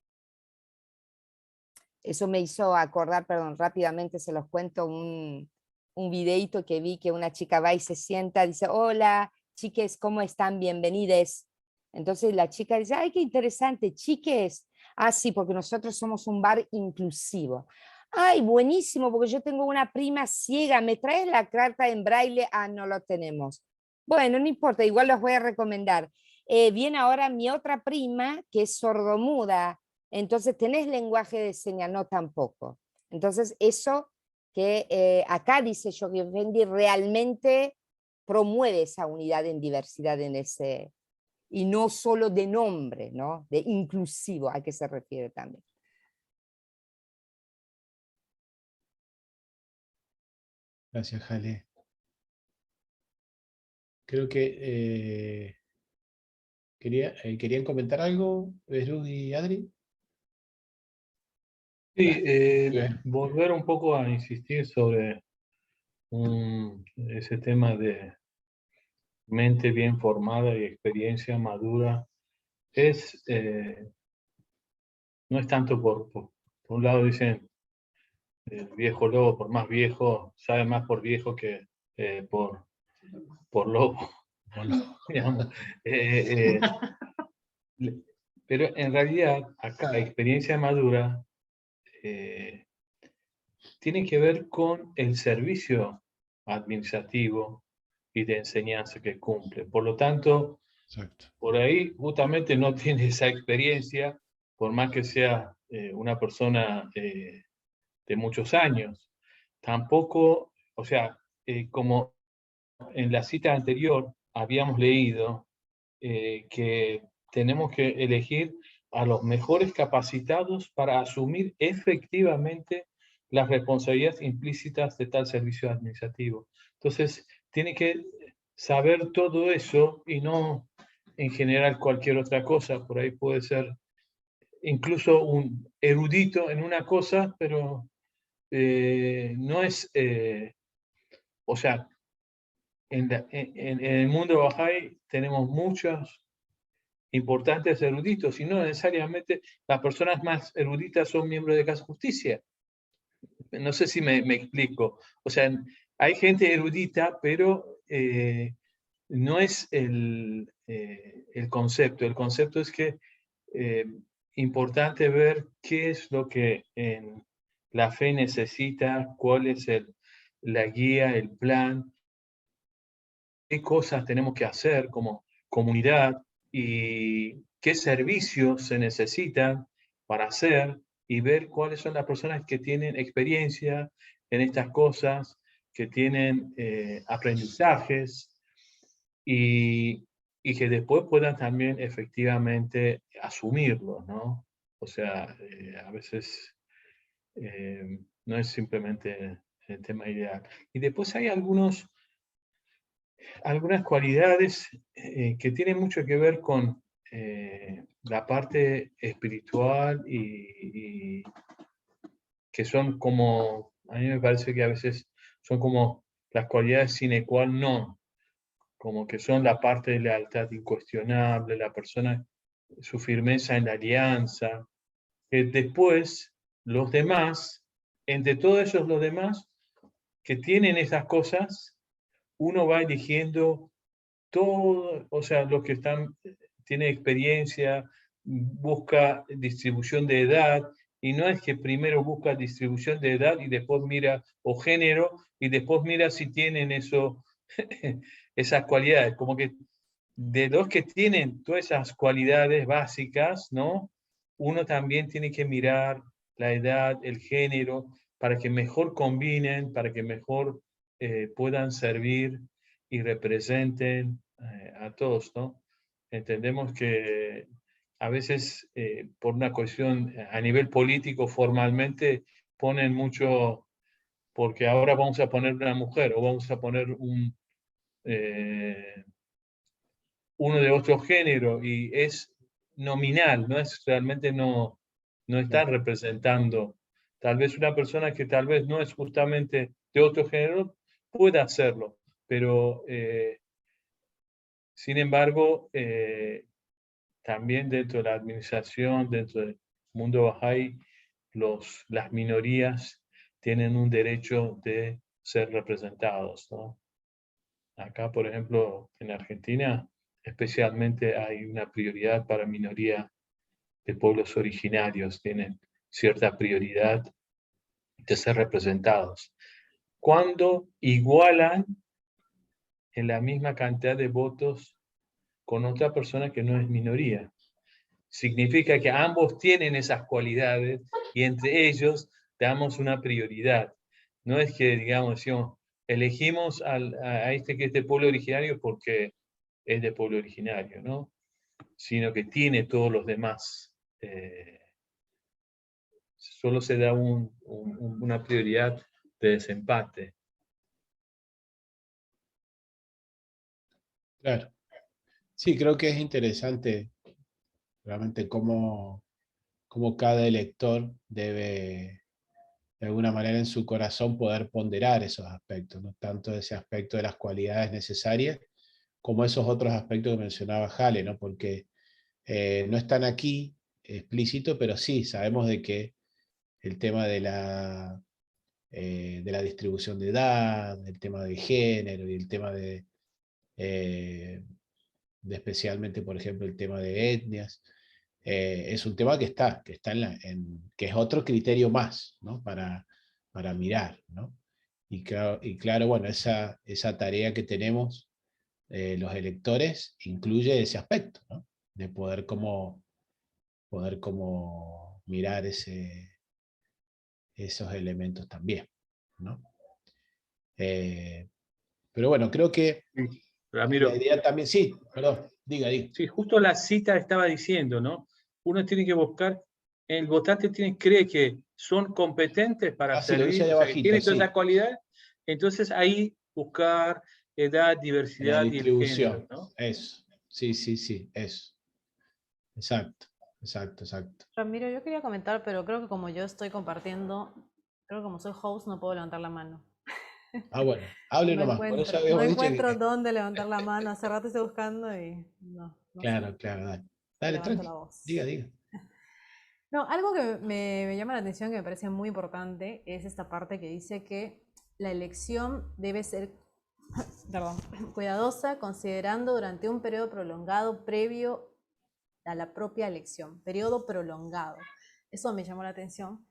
Eso me hizo acordar, perdón, rápidamente se los cuento, un videito que vi que una chica va y se sienta, dice, hola, chiques, ¿cómo están? Bienvenides. Entonces la chica dice, ay, qué interesante, chiques. Ah, sí, porque nosotros somos un bar inclusivo. Ay, buenísimo, porque yo tengo una prima ciega, ¿me traes la carta en braille? Ah, no lo tenemos. Bueno, no importa, igual los voy a recomendar. Viene ahora mi otra prima, que es sordomuda. Entonces, ¿tenés lenguaje de señas? No, tampoco. Entonces, eso que acá dice Yogi Effendi realmente promueve esa unidad en diversidad en ese, y no solo de nombre, ¿no? De inclusivo, a qué se refiere también. Gracias, Jale. Creo que querían comentar algo, Behruz y Adri. Sí, Bien. volver un poco a insistir sobre ese tema de mente bien formada y experiencia madura. No es tanto por un lado dicen, el viejo lobo, por más viejo, sabe más por viejo que por lobo. Digamos. Pero en realidad, acá, experiencia madura tiene que ver con el servicio administrativo y de enseñanza que cumple. Por lo tanto, Exacto. por ahí justamente no tiene esa experiencia, por más que sea una persona de muchos años. Tampoco, o sea, como en la cita anterior habíamos leído que tenemos que elegir a los mejores capacitados para asumir efectivamente las responsabilidades implícitas de tal servicio administrativo. Entonces, tiene que saber todo eso y no en general cualquier otra cosa. Por ahí puede ser incluso un erudito en una cosa, pero no es, o sea, en el mundo Bahá'í tenemos muchos importantes eruditos y no necesariamente las personas más eruditas son miembros de Casa Justicia. No sé si me explico. O sea, hay gente erudita, pero no es el concepto. El concepto es que importante ver qué es lo que en la fe necesita, cuál es la guía, el plan, qué cosas tenemos que hacer como comunidad y qué servicios se necesitan para hacer y ver cuáles son las personas que tienen experiencia en estas cosas, que tienen aprendizajes y que después puedan también efectivamente asumirlo, ¿no? O sea, a veces no es simplemente el tema ideal. Y después hay algunas cualidades que tienen mucho que ver con la parte espiritual y que son como, a mí me parece que a veces son como las cualidades sine qua non, como que son la parte de lealtad incuestionable, la persona, su firmeza en la alianza, que después los demás, entre todos esos los demás que tienen esas cosas, uno va eligiendo todo, o sea, los que tienen experiencia, busca distribución de edad, y no es que primero busca distribución de edad y después mira, o género, y después mira si tienen eso, esas cualidades, como que de los que tienen todas esas cualidades básicas, ¿no? Uno también tiene que mirar la edad, el género, para que mejor combinen, para que mejor puedan servir y representen a todos, ¿no? Entendemos que a veces por una cuestión a nivel político formalmente ponen mucho, porque ahora vamos a poner una mujer o vamos a poner uno de otro género y es nominal, no es realmente no están representando. Tal vez una persona que tal vez no es justamente de otro género pueda hacerlo, pero sin embargo, también dentro de la administración, dentro del mundo Bahá'í, las minorías tienen un derecho de ser representados, ¿no? Acá, por ejemplo, en Argentina, especialmente hay una prioridad para minoría de pueblos originarios, tienen cierta prioridad de ser representados. Cuando igualan en la misma cantidad de votos con otra persona que no es minoría. Significa que ambos tienen esas cualidades y entre ellos damos una prioridad. No es que, digamos, elegimos a este que es de pueblo originario porque es de pueblo originario, ¿no? Sino que tiene todos los demás. Solo se da una prioridad de desempate. Claro. Sí, creo que es interesante realmente cómo cada elector debe, de alguna manera en su corazón, poder ponderar esos aspectos, ¿no? Tanto ese aspecto de las cualidades necesarias, como esos otros aspectos que mencionaba Jale, ¿no? Porque no están aquí explícito, pero sí, sabemos de que el tema de la distribución de edad, el tema de género y el tema de especialmente, por ejemplo, el tema de etnias, es un tema que está que es otro criterio más, ¿no? para mirar, ¿no? Y claro, bueno, esa tarea que tenemos los electores incluye ese aspecto, ¿no? De poder como mirar esos elementos también, ¿no? Pero bueno, creo que Sí, la Ramiro, idea también, sí, perdón, diga. sí, justo la cita estaba diciendo, ¿no? Uno tiene que buscar, el votante cree que son competentes para Sí, lo dice servir, ahí o sea, que abajito, tienen toda esa sí. cualidad, entonces ahí buscar edad, En la diversidad y el género, distribución, ¿no? eso. Sí, eso. Exacto. Ramiro, yo quería comentar, pero creo que como yo estoy compartiendo, creo que como soy host no puedo levantar la mano. Ah, bueno, hable No nomás. Por eso encuentro, no habíamos dicho encuentro que... dónde levantar la mano. Hace rato estoy buscando y no sé. Claro, dale. No Dale, levanto tranqui. la voz. Diga. No, algo que me llama la atención, que me parece muy importante, es esta parte que dice que la elección debe ser perdón, cuidadosa, considerando durante un periodo prolongado previo a la propia elección. Periodo prolongado. Eso me llamó la atención.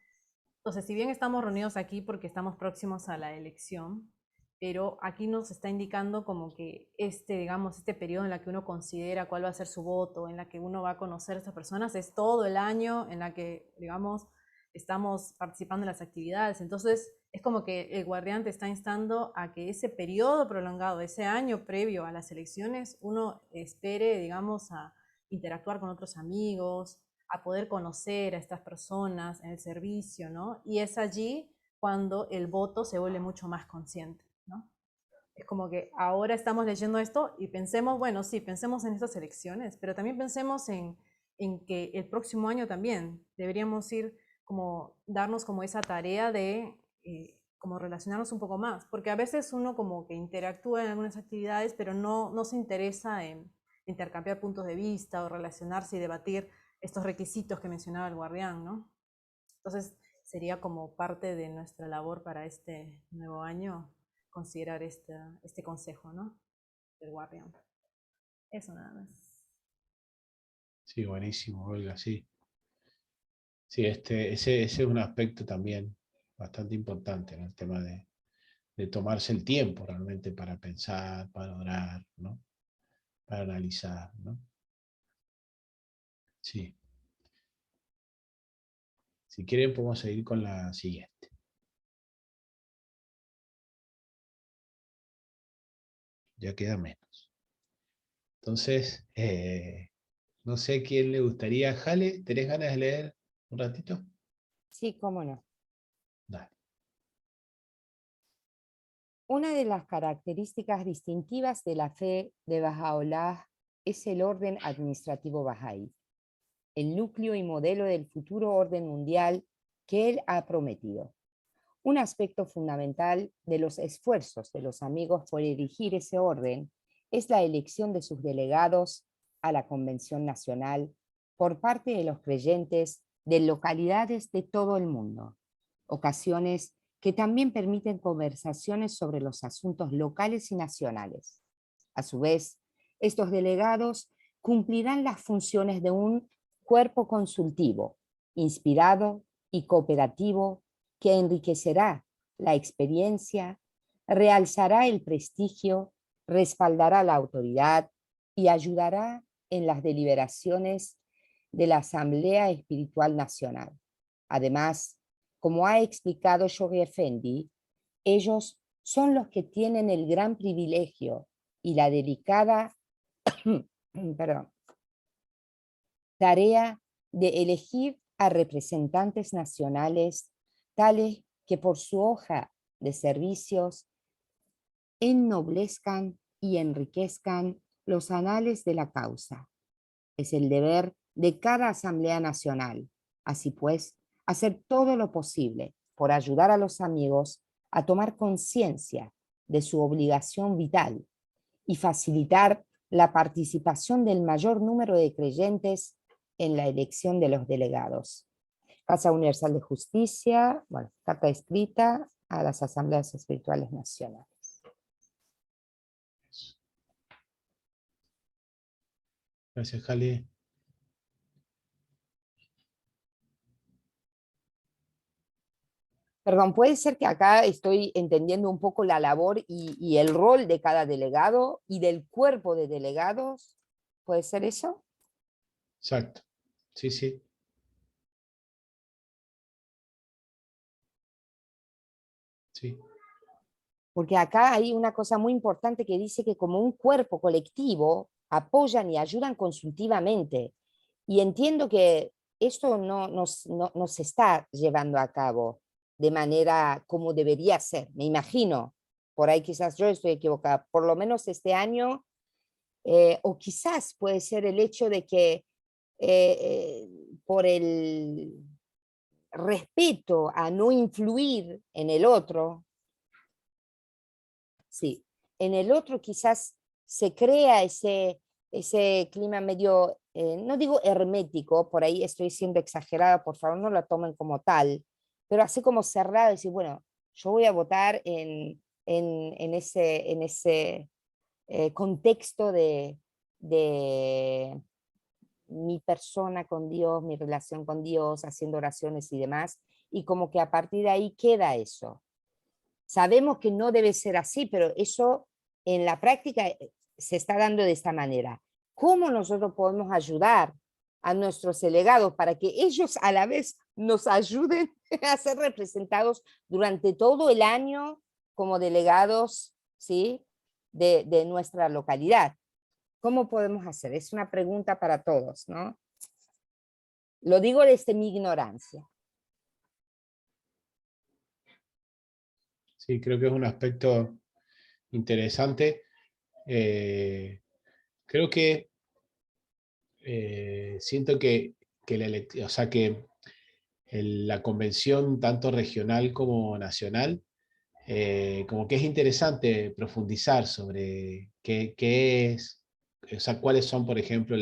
Entonces, si bien estamos reunidos aquí porque estamos próximos a la elección, pero aquí nos está indicando como que digamos, este periodo en la que uno considera cuál va a ser su voto, en la que uno va a conocer a estas personas, es todo el año en la que, digamos, estamos participando en las actividades. Entonces, es como que el guardián te está instando a que ese periodo prolongado, ese año previo a las elecciones, uno espere, digamos, a interactuar con otros amigos, a poder conocer a estas personas en el servicio, ¿no? Y es allí cuando el voto se vuelve mucho más consciente, ¿no? Es como que ahora estamos leyendo esto y pensemos, bueno, sí, pensemos en estas elecciones, pero también pensemos en que el próximo año también deberíamos ir como darnos como esa tarea de como relacionarnos un poco más, porque a veces uno como que interactúa en algunas actividades, pero no se interesa en intercambiar puntos de vista o relacionarse y debatir estos requisitos que mencionaba el guardián, ¿no? Entonces sería como parte de nuestra labor para este nuevo año considerar este consejo, ¿no? Del guardián. Eso nada más. Sí, buenísimo, Olga, sí. Sí, ese es un aspecto también bastante importante, ¿no? El tema de tomarse el tiempo realmente para pensar, para orar, ¿no? Para analizar, ¿no? Sí. Si quieren podemos seguir con la siguiente. Ya queda menos. Entonces, no sé quién le gustaría. Jale, ¿tenés ganas de leer un ratito? Sí, cómo no. Dale. Una de las características distintivas de la fe de Bahá'u'lláh es el orden administrativo bahá'í, el núcleo y modelo del futuro orden mundial que él ha prometido. Un aspecto fundamental de los esfuerzos de los amigos por erigir ese orden es la elección de sus delegados a la Convención Nacional por parte de los creyentes de localidades de todo el mundo, ocasiones que también permiten conversaciones sobre los asuntos locales y nacionales. A su vez, estos delegados cumplirán las funciones de un cuerpo consultivo, inspirado y cooperativo que enriquecerá la experiencia, realzará el prestigio, respaldará la autoridad y ayudará en las deliberaciones de la Asamblea Espiritual Nacional. Además, como ha explicado Shoghi Effendi, ellos son los que tienen el gran privilegio y la delicada tarea de elegir a representantes nacionales tales que por su hoja de servicios ennoblezcan y enriquezcan los anales de la causa. Es el deber de cada Asamblea Nacional, así pues, hacer todo lo posible por ayudar a los amigos a tomar conciencia de su obligación vital y facilitar la participación del mayor número de creyentes en la elección de los delegados. Casa Universal de Justicia, bueno, carta escrita a las Asambleas Espirituales Nacionales. Gracias, Jale. Perdón, puede ser que acá estoy entendiendo un poco la labor y el rol de cada delegado y del cuerpo de delegados. ¿Puede ser eso? Exacto. Sí, sí. Sí. Porque acá hay una cosa muy importante que dice que como un cuerpo colectivo apoyan y ayudan consultivamente. Y entiendo que esto no se está llevando a cabo de manera como debería ser, me imagino. Por ahí quizás yo estoy equivocada. Por lo menos este año, o quizás puede ser el hecho de que por el respeto a no influir en el otro, sí, en el otro quizás se crea ese clima medio, no digo hermético, por ahí estoy siendo exagerada, por favor no lo tomen como tal, pero así como cerrado, decir, bueno, yo voy a votar en ese contexto de mi persona con Dios, mi relación con Dios, haciendo oraciones y demás, y como que a partir de ahí queda eso. Sabemos que no debe ser así, pero eso en la práctica se está dando de esta manera. ¿Cómo nosotros podemos ayudar a nuestros delegados para que ellos a la vez nos ayuden a ser representados durante todo el año como delegados, ¿sí?, de nuestra localidad? ¿Cómo podemos hacer? Es una pregunta para todos, ¿no? Lo digo desde mi ignorancia. Sí, creo que es un aspecto interesante. Creo que siento que o sea, que la convención, tanto regional como nacional, como que es interesante profundizar sobre qué es, o sea, cuáles son, por ejemplo,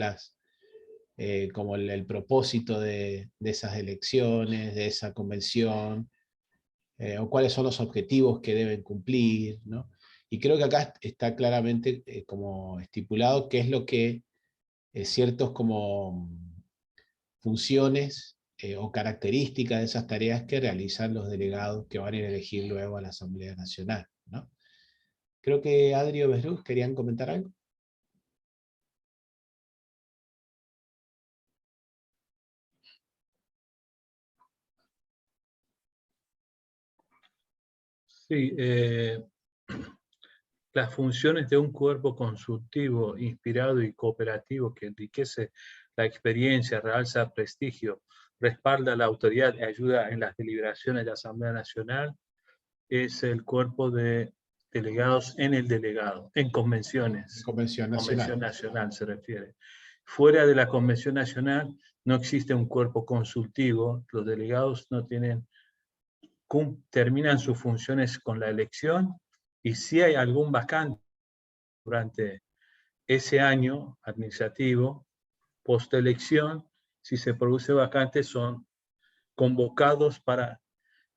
como el propósito de esas elecciones, de esa convención, o cuáles son los objetivos que deben cumplir, ¿no? Y creo que acá está claramente como estipulado qué es lo que ciertos como funciones o características de esas tareas que realizan los delegados que van a ir a elegir luego a la Asamblea Nacional, ¿no? Creo que Adri o Besruz querían comentar algo. Sí, las funciones de un cuerpo consultivo, inspirado y cooperativo que enriquece la experiencia, realza el prestigio, respalda la autoridad y ayuda en las deliberaciones de la Asamblea Nacional, es el cuerpo de delegados en el delegado, en convenciones. Convención Nacional. Convención Nacional se refiere. Fuera de la Convención Nacional no existe un cuerpo consultivo, los delegados no tienen, terminan sus funciones con la elección, y si hay algún vacante durante ese año administrativo, postelección, si se produce vacante, son convocados para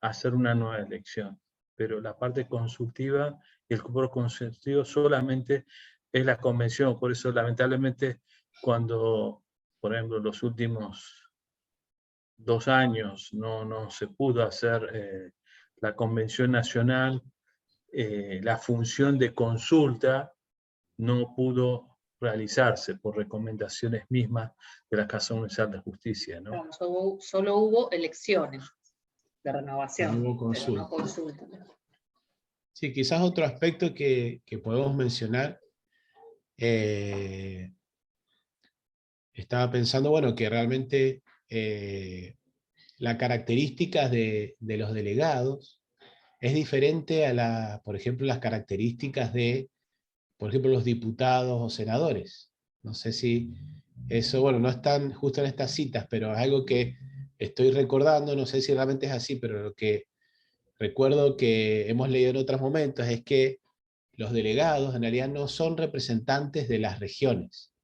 hacer una nueva elección. Pero la parte consultiva y el cuerpo consultivo solamente es la convención. Por eso, lamentablemente, cuando, por ejemplo, los últimos 2 años no se pudo hacer la convención nacional, la función de consulta no pudo realizarse por recomendaciones mismas de la Casa Universal de Justicia, ¿no? No, solo hubo elecciones de renovación, No hubo pero no consulta. Sí, quizás otro aspecto que podemos mencionar, estaba pensando, bueno, que realmente las características de los delegados es diferente a por ejemplo, las características de, por ejemplo, los diputados o senadores. No sé si eso, bueno, no están justo en estas citas, pero es algo que estoy recordando, no sé si realmente es así, pero lo que recuerdo que hemos leído en otros momentos es que los delegados en realidad no son representantes de las regiones,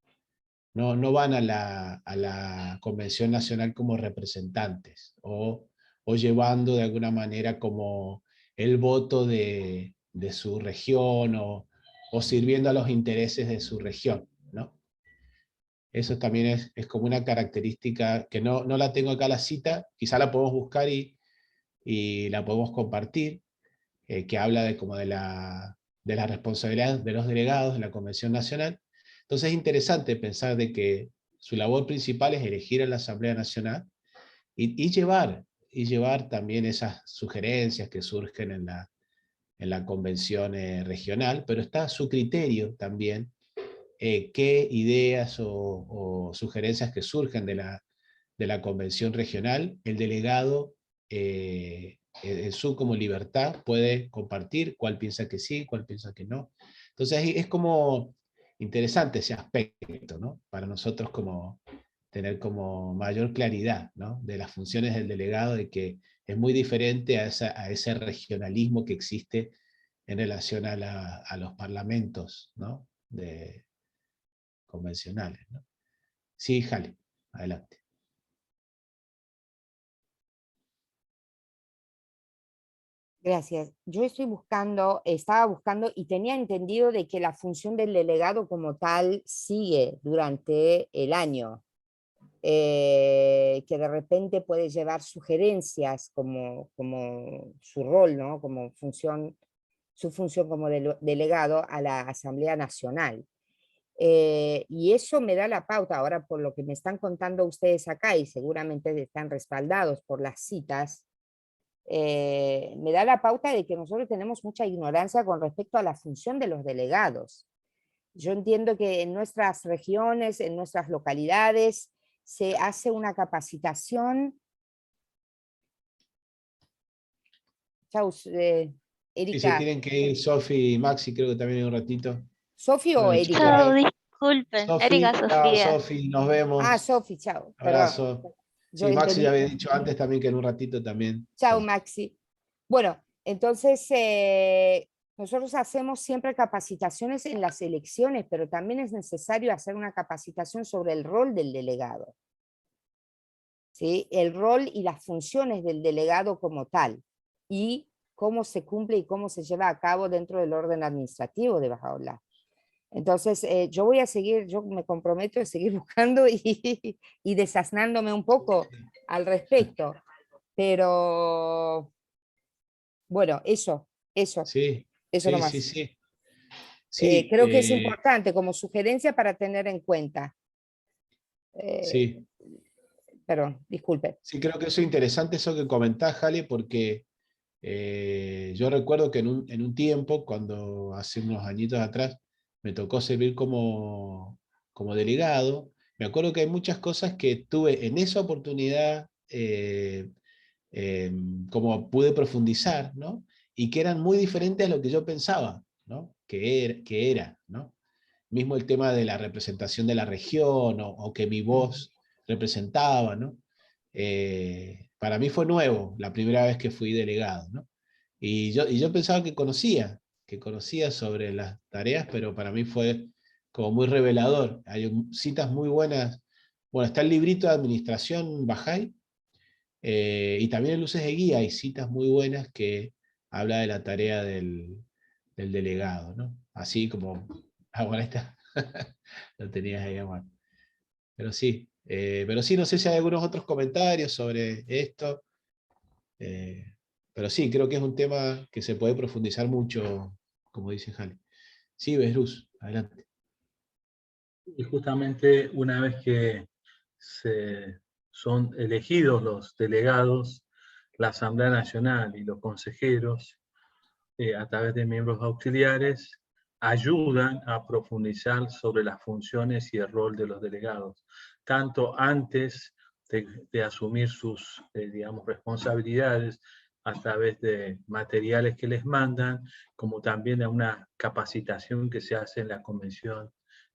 no van a la Convención Nacional como representantes, o llevando de alguna manera como el voto de su región, o sirviendo a los intereses de su región, ¿no? Eso también es como una característica que no la tengo acá la cita, quizá la podemos buscar y y la podemos compartir, que habla de, como de la responsabilidad de los delegados de la Convención Nacional. Entonces es interesante pensar de que su labor principal es elegir a la Asamblea Nacional y llevar también esas sugerencias que surgen en la convención regional, pero está a su criterio también qué ideas o sugerencias que surgen de la convención regional, el delegado en su como libertad puede compartir cuál piensa que sí, cuál piensa que no. Entonces es como interesante ese aspecto, ¿no? Para nosotros como tener como mayor claridad, ¿no? De las funciones del delegado, de que es muy diferente a ese regionalismo que existe en relación a los parlamentos, ¿no? Convencionales, ¿no? Sí, Jale, adelante. Gracias. Yo estaba buscando y tenía entendido de que la función del delegado como tal sigue durante el año, que de repente puede llevar sugerencias como su rol, ¿no? Como su función como delegado a la Asamblea Nacional. Y eso me da la pauta, ahora por lo que me están contando ustedes acá, y seguramente están respaldados por las citas, me da la pauta de que nosotros tenemos mucha ignorancia con respecto a la función de los delegados. Yo entiendo que en nuestras regiones, en nuestras localidades, se hace una capacitación. Chau, Y se Erika. tienen que ir Sofi y Maxi, creo que también en un ratito. ¿Sofi o Bueno, Erika? Chao, disculpen. Erika, Sofi, chao Sofía. Sofi, nos vemos. Ah, Sofi, chao. Perdón. Abrazo. Yo Sí, Maxi ya entendí. había dicho antes también que en un ratito también. Chao, Sí. Maxi. Bueno, entonces nosotros hacemos siempre capacitaciones en las elecciones, pero también es necesario hacer una capacitación sobre el rol del delegado. ¿Sí? El rol y las funciones del delegado como tal, y cómo se cumple y cómo se lleva a cabo dentro del orden administrativo de Bajaola. Entonces, yo voy a seguir, yo me comprometo a seguir buscando y desasnándome un poco al respecto. Pero, bueno, eso Sí, nomás. sí. Sí, creo que es importante como sugerencia para tener en cuenta. sí. Perdón, disculpe. Sí, creo que eso es interesante eso que comentás, Jale, porque yo recuerdo que en un tiempo, cuando hace unos añitos atrás, me tocó servir como delegado. Me acuerdo que hay muchas cosas que tuve en esa oportunidad, como pude profundizar, ¿no? Y que eran muy diferentes a lo que yo pensaba, ¿no? Que era, ¿no? Mismo el tema de la representación de la región o que mi voz representaba, ¿no? Para mí fue nuevo la primera vez que fui delegado, ¿no? Y yo pensaba que conocía sobre las tareas, pero para mí fue como muy revelador. Hay citas muy buenas. Bueno, está el librito de administración Bajay, y también en Luces de Guía hay citas muy buenas que habla de la tarea del delegado, ¿no? Así como, bueno, está, lo tenías ahí a mano. Pero sí, no sé si hay algunos otros comentarios sobre esto. Pero sí, creo que es un tema que se puede profundizar mucho, como dice Jale. Sí, Behruz, adelante. Y justamente una vez que son elegidos los delegados, la Asamblea Nacional y los consejeros, a través de miembros auxiliares, ayudan a profundizar sobre las funciones y el rol de los delegados, tanto antes de asumir sus, digamos, responsabilidades a través de materiales que les mandan, como también a una capacitación que se hace en la Convención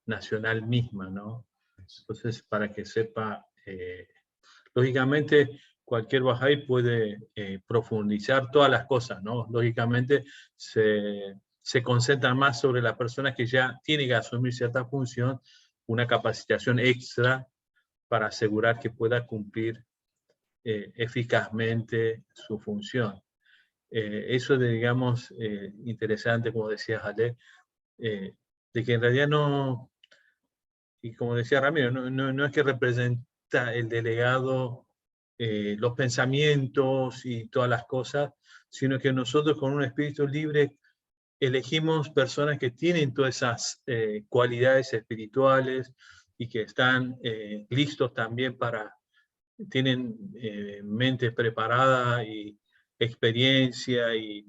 Nacional misma, ¿no? Entonces, para que sepa, lógicamente, cualquier Bahá'í puede profundizar todas las cosas, ¿no? Lógicamente, se concentra más sobre la persona que ya tiene que asumir cierta función, una capacitación extra para asegurar que pueda cumplir eficazmente su función. Eso es, digamos, interesante, como decía Jale, de que en realidad no, y como decía Ramiro, no es que representa el delegado los pensamientos y todas las cosas, sino que nosotros con un espíritu libre elegimos personas que tienen todas esas cualidades espirituales y que están listos también tienen mente preparada y experiencia y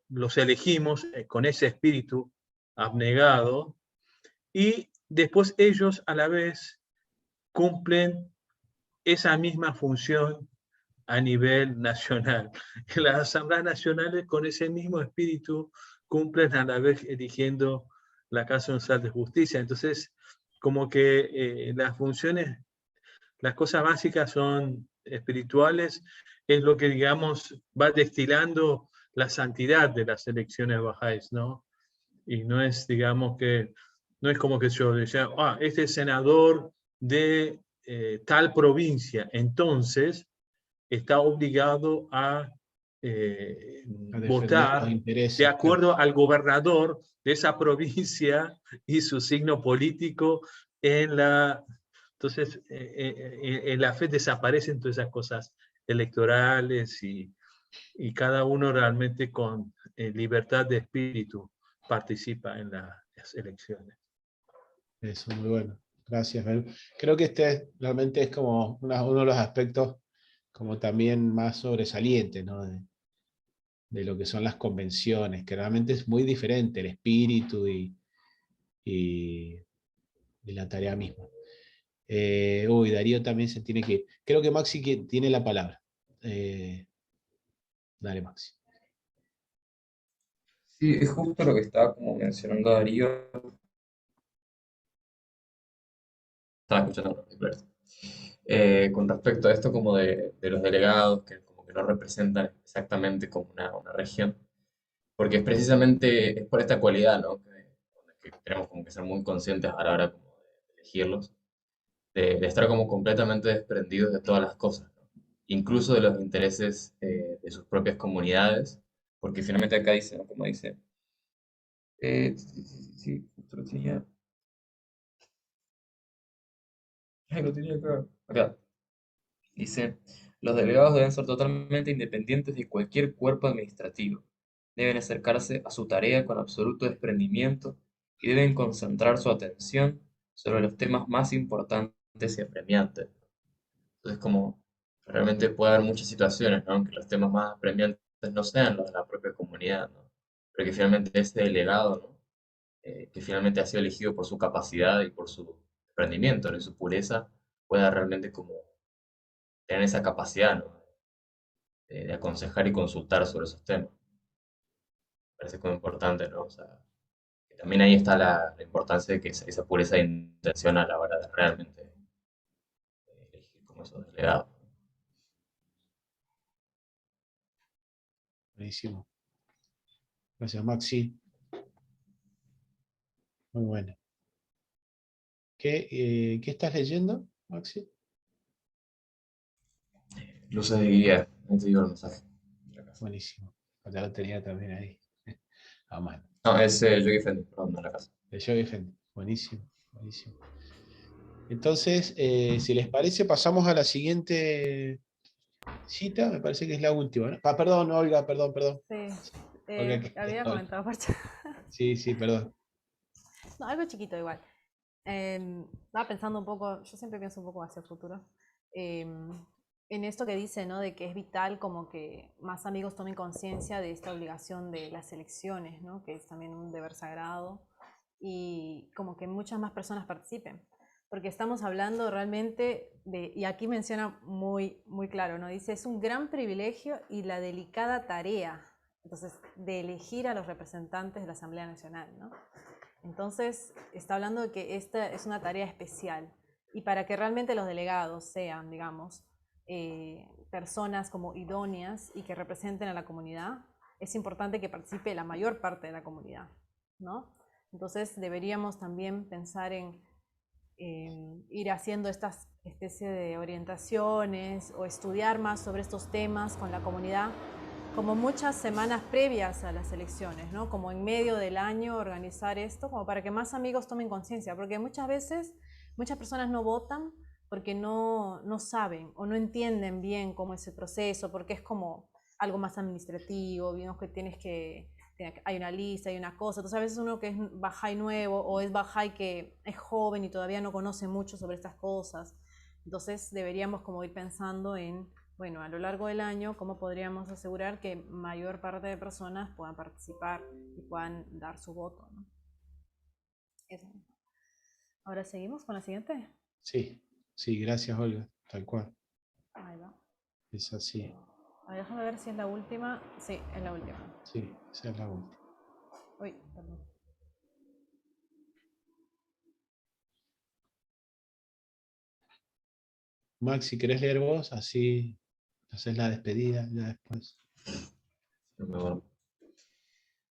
los elegimos con ese espíritu abnegado, y después ellos a la vez cumplen esa misma función a nivel nacional. Las asambleas nacionales con ese mismo espíritu cumplen a la vez eligiendo la Casa Universal de Justicia. Entonces, como que las funciones, las cosas básicas son espirituales, es lo que, digamos, va destilando la santidad de las elecciones bajáis, ¿no? Y no es, digamos, que, no es como que yo decía, este es senador de tal provincia, entonces está obligado a A defender los votar intereses, de claro. acuerdo al gobernador de esa provincia y su signo político en la... Entonces, en la fe desaparecen todas esas cosas electorales y cada uno realmente con libertad de espíritu participa en las elecciones. Eso, muy bueno. Gracias, Melu. Creo que este realmente es como uno de los aspectos como también más sobresalientes, ¿no? de lo que son las convenciones, que realmente es muy diferente el espíritu y la tarea misma. Darío también se tiene que ir. Creo que Maxi tiene la palabra. Dale, Maxi. Sí, es justo lo que estaba como mencionando Darío. Estaba escuchando claro. Con respecto a esto como de los delegados, que como que no representan exactamente como una región, porque es precisamente es por esta cualidad, ¿no? Que tenemos como que ser muy conscientes a la hora como de elegirlos, de estar como completamente desprendidos de todas las cosas, ¿no? Incluso de los intereses de sus propias comunidades, porque finalmente acá dice, ¿no? Como dice, sí, justo lo tenía. Ay, lo tenía acá. Acá. Dice, los delegados deben ser totalmente independientes de cualquier cuerpo administrativo. Deben acercarse a su tarea con absoluto desprendimiento y deben concentrar su atención sobre los temas más importantes y apremiantes. Entonces, como realmente puede haber muchas situaciones, ¿no? En que los temas más apremiantes no sean los de la propia comunidad, ¿no? Pero que finalmente ese delegado, ¿no? Que finalmente ha sido elegido por su capacidad y por su desprendimiento, ¿no? Y su pureza, pueda realmente como tener esa capacidad, ¿no? De aconsejar y consultar sobre esos temas. Me parece como importante, ¿no? O sea, que también ahí está la importancia de que esa pureza de intención a la hora de realmente elegir como esos delegados. Buenísimo. Gracias, Maxi. Muy bueno. ¿Qué estás leyendo, Maxi? Luces de guía, ahí te digo el mensaje. Buenísimo. Ya lo tenía también ahí. A mano. No, es Yogi Fendi, perdón, no la casa. De Joey Fendi. Buenísimo, buenísimo. Entonces, si les parece, pasamos a la siguiente cita. Me parece que es la última, ¿no? Perdón, Olga, perdón. Sí, Olga, había Olga. comentado por chat. Sí, perdón. No, algo chiquito igual. Estaba pensando un poco, yo siempre pienso un poco hacia el futuro, en esto que dice, ¿no? De que es vital como que más amigos tomen conciencia de esta obligación de las elecciones, ¿no? Que es también un deber sagrado, y como que muchas más personas participen. Porque estamos hablando realmente de, y aquí menciona muy, muy claro, ¿no? Dice, es un gran privilegio y la delicada tarea, entonces, de elegir a los representantes de la Asamblea Nacional, ¿no? Entonces, está hablando de que esta es una tarea especial, y para que realmente los delegados sean, digamos, personas como idóneas y que representen a la comunidad, es importante que participe la mayor parte de la comunidad, ¿no? Entonces, deberíamos también pensar en ir haciendo estas especie de orientaciones o estudiar más sobre estos temas con la comunidad, como muchas semanas previas a las elecciones, ¿no? Como en medio del año organizar esto, como para que más amigos tomen conciencia, porque muchas veces muchas personas no votan porque no saben o no entienden bien cómo es el proceso, porque es como algo más administrativo, vimos que hay una lista, hay una cosa. Entonces a veces uno que es Bahá'í nuevo o es Bahá'í que es joven y todavía no conoce mucho sobre estas cosas. Entonces deberíamos como ir pensando en, bueno, a lo largo del año, cómo podríamos asegurar que mayor parte de personas puedan participar y puedan dar su voto, ¿no? Eso. Ahora seguimos con la siguiente. Sí, sí, gracias Olga, tal cual. Ahí va. Es así. A ver, déjame ver si es la última. Sí, es la última. Sí, esa es la última. Uy, perdón. Max, si querés leer vos, así haces la despedida ya después. Bueno,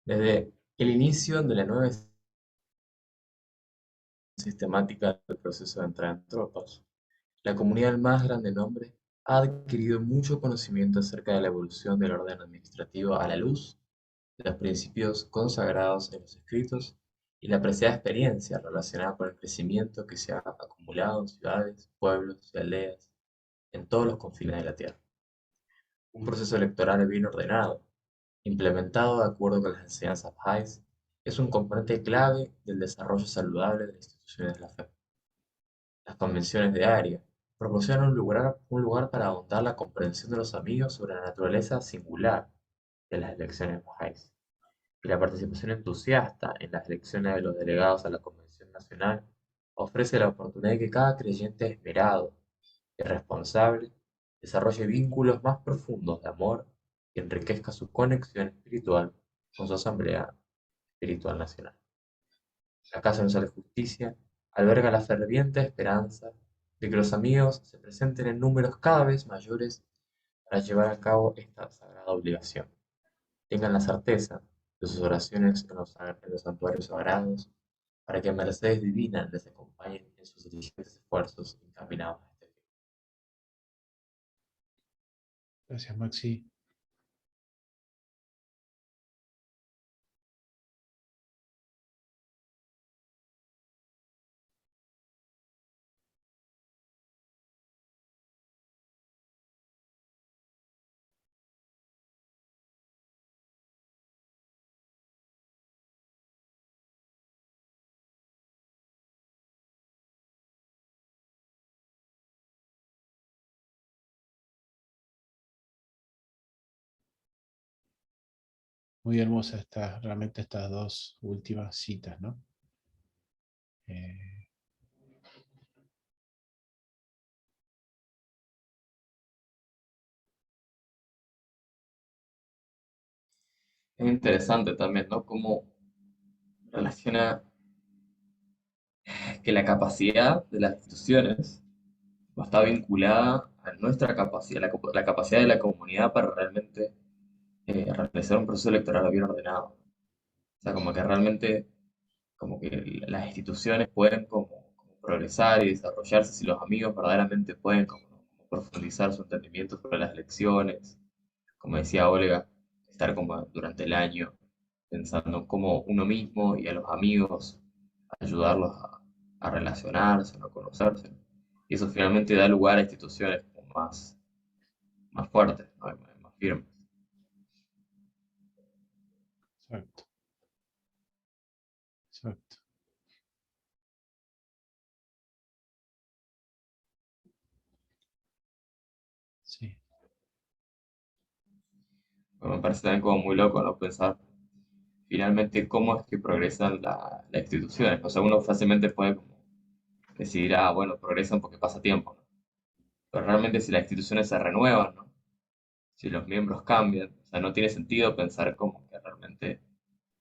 desde el inicio de la nueva sistemática del proceso de entrada en tropas, la comunidad del más grande nombre ha adquirido mucho conocimiento acerca de la evolución del orden administrativo a la luz de los principios consagrados en los escritos y la apreciada experiencia relacionada con el crecimiento que se ha acumulado en ciudades, pueblos y aldeas en todos los confines de la tierra. Un proceso electoral bien ordenado, implementado de acuerdo con las enseñanzas Bahá'ís, es un componente clave del desarrollo saludable de las instituciones de la fe. Las convenciones de Aria proporcionan un lugar para ahondar la comprensión de los amigos sobre la naturaleza singular de las elecciones Bahá'ís, y la participación entusiasta en las elecciones de los delegados a la Convención Nacional ofrece la oportunidad de que cada creyente esmerado y responsable desarrolle vínculos más profundos de amor y enriquezca su conexión espiritual con su Asamblea Espiritual Nacional. La Casa Universal de Justicia alberga la ferviente esperanza de que los amigos se presenten en números cada vez mayores para llevar a cabo esta sagrada obligación. Tengan la certeza de sus oraciones en los santuarios sagrados, para que mercedes divinas les acompañen en sus diligentes esfuerzos encaminados a este fin. Gracias, Maxi. Muy hermosa realmente estas dos últimas citas, ¿no? Es interesante también, ¿no? Cómo relaciona que la capacidad de las instituciones está vinculada a nuestra capacidad, la capacidad de la comunidad para realmente realizar un proceso electoral bien ordenado. O sea, como que realmente, como que las instituciones pueden como progresar y desarrollarse si los amigos verdaderamente pueden como profundizar su entendimiento sobre las elecciones. Como decía Olga, estar como durante el año pensando en cómo uno mismo y a los amigos ayudarlos a relacionarse, a conocerse. Y eso finalmente da lugar a instituciones como más fuertes, ¿no? Más firmes. Exacto. Exacto. Sí. Pero me parece también como muy loco, ¿no? Pensar finalmente cómo es que progresan las instituciones. O sea, uno fácilmente puede como decidir, ah, bueno, progresan porque pasa tiempo, ¿no? Pero realmente si las instituciones se renuevan, ¿no? Si los miembros cambian, o sea, no tiene sentido pensar como que realmente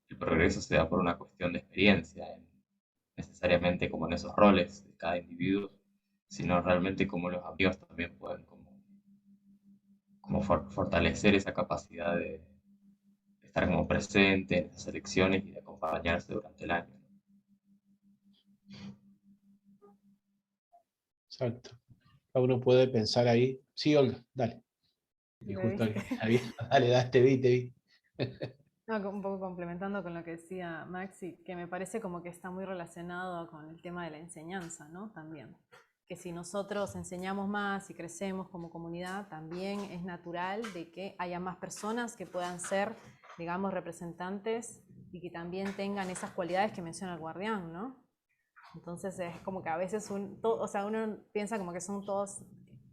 el progreso se da por una cuestión de experiencia, necesariamente como en esos roles de cada individuo, sino realmente como los amigos también pueden como fortalecer esa capacidad de estar como presente en las elecciones y de acompañarse durante el año. Exacto. Cada uno puede pensar ahí. Sí, Olga, dale. Y ¿Le justo viste? dale, te vi. No, un poco complementando con lo que decía Maxi, que me parece como que está muy relacionado con el tema de la enseñanza, ¿no? También. que si nosotros enseñamos más y crecemos como comunidad, también es natural de que haya más personas que puedan ser, digamos, representantes y que también tengan esas cualidades que menciona el guardián, ¿no? Entonces es como que a veces o sea, uno piensa como que son todas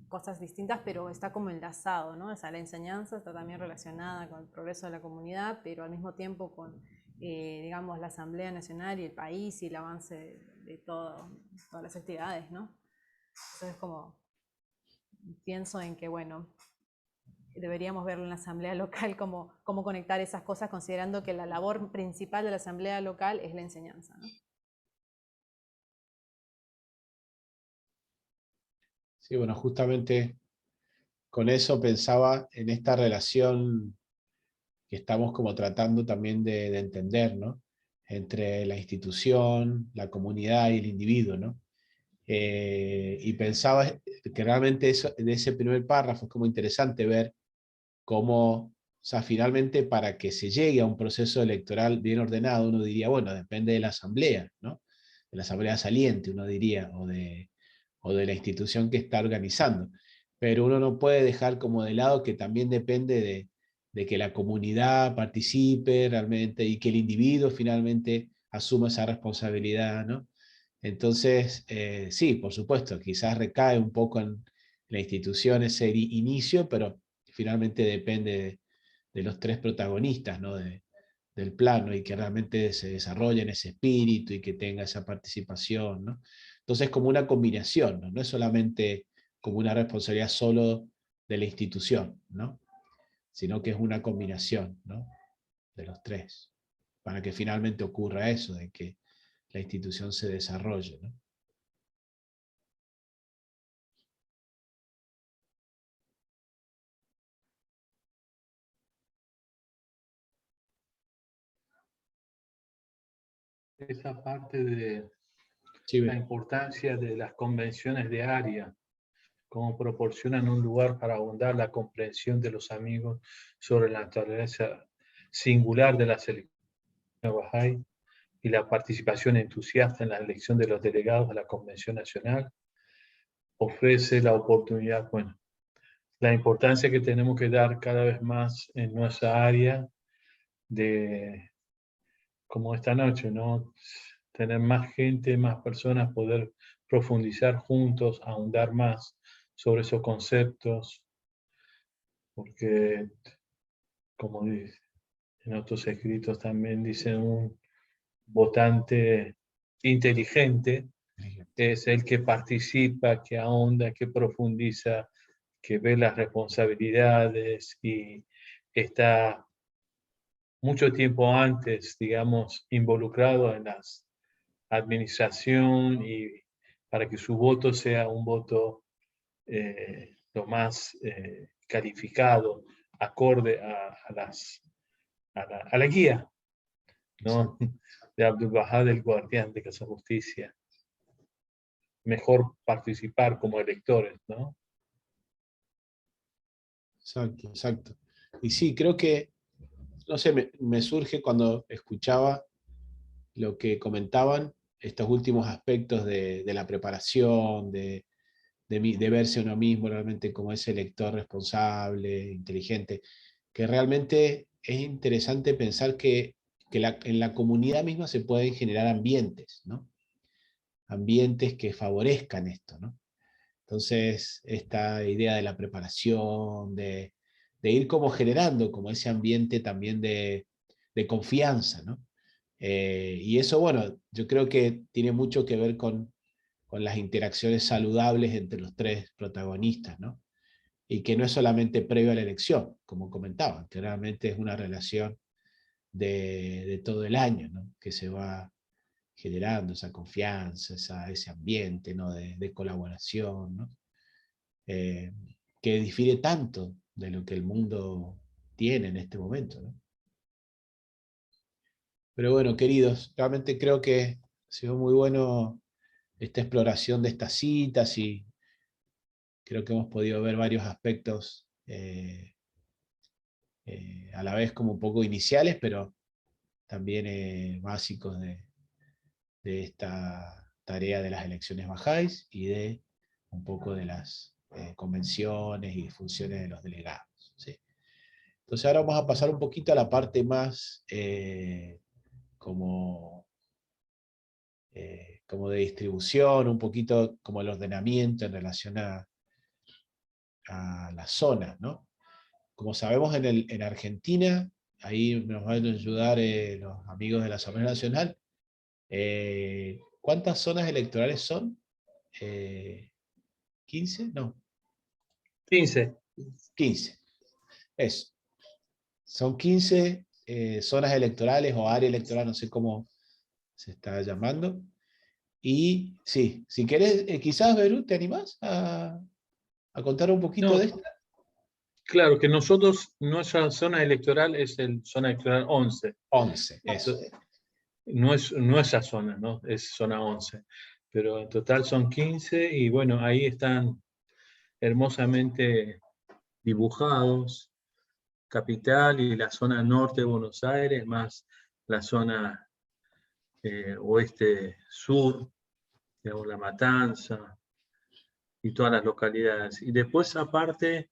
cosas distintas, pero está como enlazado, ¿no? O sea, la enseñanza está también relacionada con el progreso de la comunidad, pero al mismo tiempo con, digamos, la Asamblea Nacional y el país y el avance de todas las actividades, ¿no? Entonces como pienso en que, bueno, deberíamos verlo en la asamblea local, cómo conectar esas cosas, considerando que la labor principal de la asamblea local es la enseñanza, ¿no? Sí, bueno, justamente con eso pensaba en esta relación que estamos como tratando también de entender, ¿no? Entre la institución, la comunidad y el individuo, ¿no? Y pensaba que realmente eso, de ese primer párrafo es como interesante ver cómo, o sea, finalmente para que se llegue a un proceso electoral bien ordenado, uno diría, bueno, depende de la asamblea, ¿no? De la asamblea saliente, uno diría, o de la institución que está organizando. Pero uno no puede dejar como de lado que también depende de que la comunidad participe realmente y que el individuo finalmente asuma esa responsabilidad, ¿no? Entonces, sí, por supuesto, quizás recae un poco en la institución ese inicio, pero finalmente depende de los tres protagonistas, ¿no? Del plano y que realmente se desarrolle en ese espíritu y que tenga esa participación, ¿no? Entonces, como una combinación, ¿no? No es solamente como una responsabilidad solo de la institución, ¿no? Sino que es una combinación, ¿no? De los tres, para que finalmente ocurra eso, de que la institución se desarrolle, ¿no? Esa parte de Sí, la importancia de las convenciones de área, cómo proporcionan un lugar para abundar la comprensión de los amigos sobre la naturaleza singular de la selección Bahá'í y la participación entusiasta en la elección de los delegados de la Convención Nacional, ofrece la oportunidad, bueno, la importancia que tenemos que dar cada vez más en nuestra área de, como esta noche, ¿no? Tener más gente, más personas, poder profundizar juntos, ahondar más sobre esos conceptos, porque, como dice, en otros escritos también dicen un votante inteligente es el que participa, que ahonda, que profundiza, que ve las responsabilidades y está mucho tiempo antes, digamos, involucrado en la administración y para que su voto sea un voto lo más calificado, acorde a la guía, ¿no? De Abdul Bahá del Guardián de Casa Justicia. Mejor participar como electores, ¿no? Exacto, exacto. Y sí, creo que, no sé, me surge cuando escuchaba lo que comentaban, estos últimos aspectos de la preparación, de verse uno mismo realmente como ese elector responsable, inteligente, que realmente es interesante pensar que en la comunidad misma se pueden generar ambientes, ¿no? Ambientes que favorezcan esto, ¿no? Entonces, esta idea de la preparación, de ir como generando como ese ambiente también de confianza, ¿no? Y eso, bueno, yo creo que tiene mucho que ver con las interacciones saludables entre los tres protagonistas, ¿no? Y que no es solamente previo a la elección, como comentaban, que realmente es una relación de todo el año, ¿no? Que se va generando esa confianza, ese ambiente, ¿no? De colaboración, ¿no? Eh, que difiere tanto de lo que el mundo tiene en este momento, ¿no? Pero bueno, queridos, realmente creo que ha sido muy bueno esta exploración de estas citas y creo que hemos podido ver varios aspectos a la vez como un poco iniciales, pero también básicos de esta tarea de las elecciones bajáis y de un poco de las convenciones y funciones de los delegados, ¿sí? Entonces ahora vamos a pasar un poquito a la parte más como de distribución, un poquito como el ordenamiento en relación a las zonas, ¿no? Como sabemos en Argentina, ahí nos van a ayudar los amigos de la Asamblea Nacional, ¿cuántas zonas electorales son? ¿15? No. 15. 15. Eso. Son 15 zonas electorales o área electoral, no sé cómo se está llamando. Y sí, si querés, quizás, Berú, ¿te animás a contar un poquito de esto? Claro, que nosotros, nuestra zona electoral es el zona electoral 11. 11, eso. No es nuestra zona, ¿no? Es zona 11. Pero en total son 15 y bueno, ahí están hermosamente dibujados Capital y la zona norte de Buenos Aires, más la zona oeste-sur, digamos, La Matanza y todas las localidades. Y después aparte,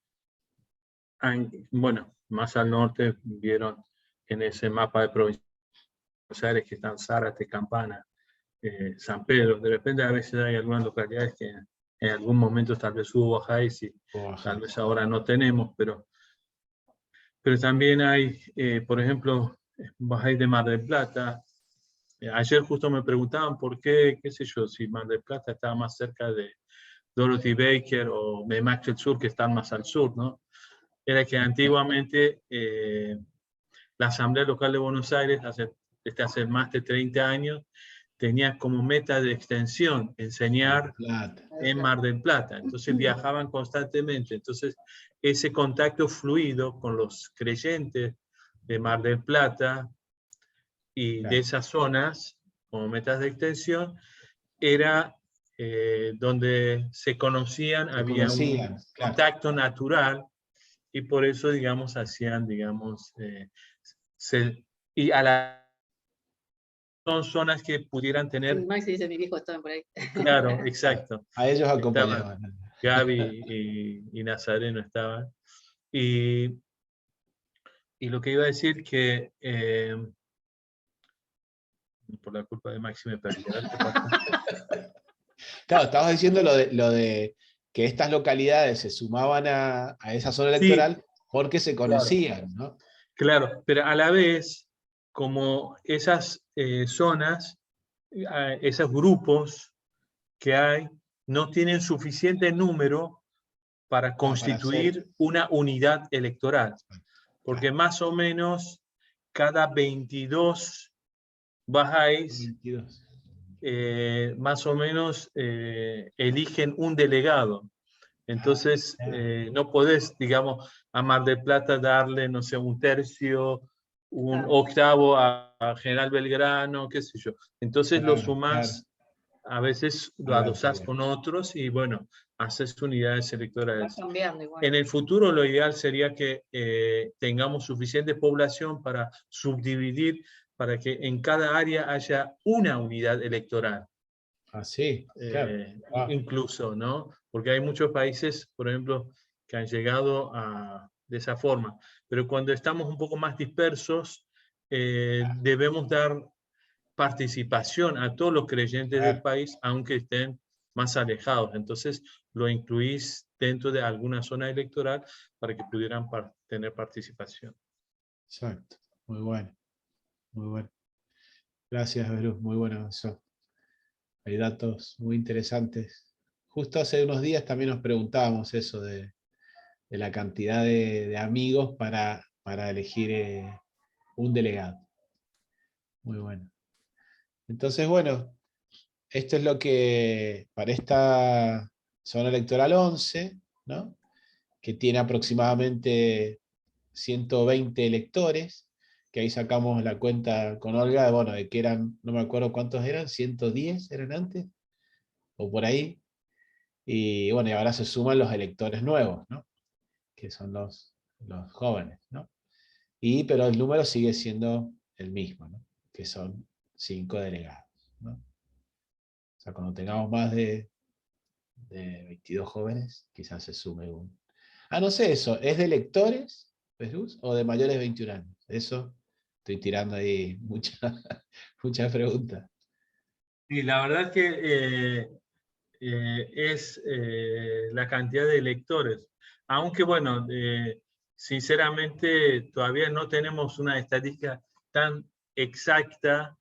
bueno, más al norte vieron en ese mapa de provincia de Buenos Aires que están Zárate, Campana, San Pedro. De repente a veces hay algunas localidades que en algún momento tal vez hubo bajáis y tal vez ahora no tenemos, pero también hay, por ejemplo, bajáis de Mar del Plata. Ayer justo me preguntaban por qué sé yo, si Mar del Plata estaba más cerca de Dorothy Baker o de Maxwell Sur, que están más al sur, ¿no? Era que antiguamente la Asamblea Local de Buenos Aires, desde hace más de 30 años, tenía como meta de extensión enseñar en Mar del Plata. Entonces viajaban constantemente. Entonces ese contacto fluido con los creyentes de Mar del Plata y de esas zonas, como metas de extensión, era donde se conocían, había un contacto natural, y por eso, digamos, hacían, digamos, y a la son zonas que pudieran tener... Maxi dice, mi viejo estaban por ahí. Claro, exacto. A ellos acompañaban. Gaby y Nazareno estaban. Y lo que iba a decir que por la culpa de Maxi me perdí. Claro, estabas diciendo lo de que estas localidades se sumaban a esa zona electoral, sí, porque se conocían, claro, ¿no? Claro, pero a la vez, como esas zonas, esos grupos que hay, no tienen suficiente número para constituir una unidad electoral. Porque más o menos cada 22 bajáis, más o menos eligen un delegado. Entonces, no podés, digamos, a Mar del Plata darle, no sé, un tercio, un octavo a General Belgrano, qué sé yo. Entonces lo sumás, a veces lo adosás con otros y bueno, haces unidades electorales. En el futuro lo ideal sería que tengamos suficiente población para subdividir, para que en cada área haya una unidad electoral. Así, claro. Incluso, ¿no? Porque hay muchos países, por ejemplo, que han llegado de esa forma. Pero cuando estamos un poco más dispersos, debemos dar participación a todos los creyentes del país, aunque estén más alejados. Entonces, lo incluís dentro de alguna zona electoral para que pudieran tener participación. Exacto. Muy bueno. Muy bueno. Gracias, Berú. Muy bueno eso. Hay datos muy interesantes. Justo hace unos días también nos preguntábamos eso de la cantidad de amigos para elegir un delegado. Muy bueno. Entonces, bueno, esto es lo que para esta zona electoral 11, ¿no? Que tiene aproximadamente 120 electores, que ahí sacamos la cuenta con Olga, bueno, de que eran, no me acuerdo cuántos eran, 110 eran antes, o por ahí. Y bueno, y ahora se suman los electores nuevos, ¿no? Que son los jóvenes, ¿no? Pero el número sigue siendo el mismo, ¿no? Que son 5 delegados, ¿no? O sea, cuando tengamos más de de 22 jóvenes, quizás se sume un... Ah, no sé eso, ¿es de lectores, Jesús, o de mayores de 21 años? Eso estoy tirando ahí muchas preguntas. Y la verdad es que es la cantidad de lectores. Aunque bueno, sinceramente todavía no tenemos una estadística tan exacta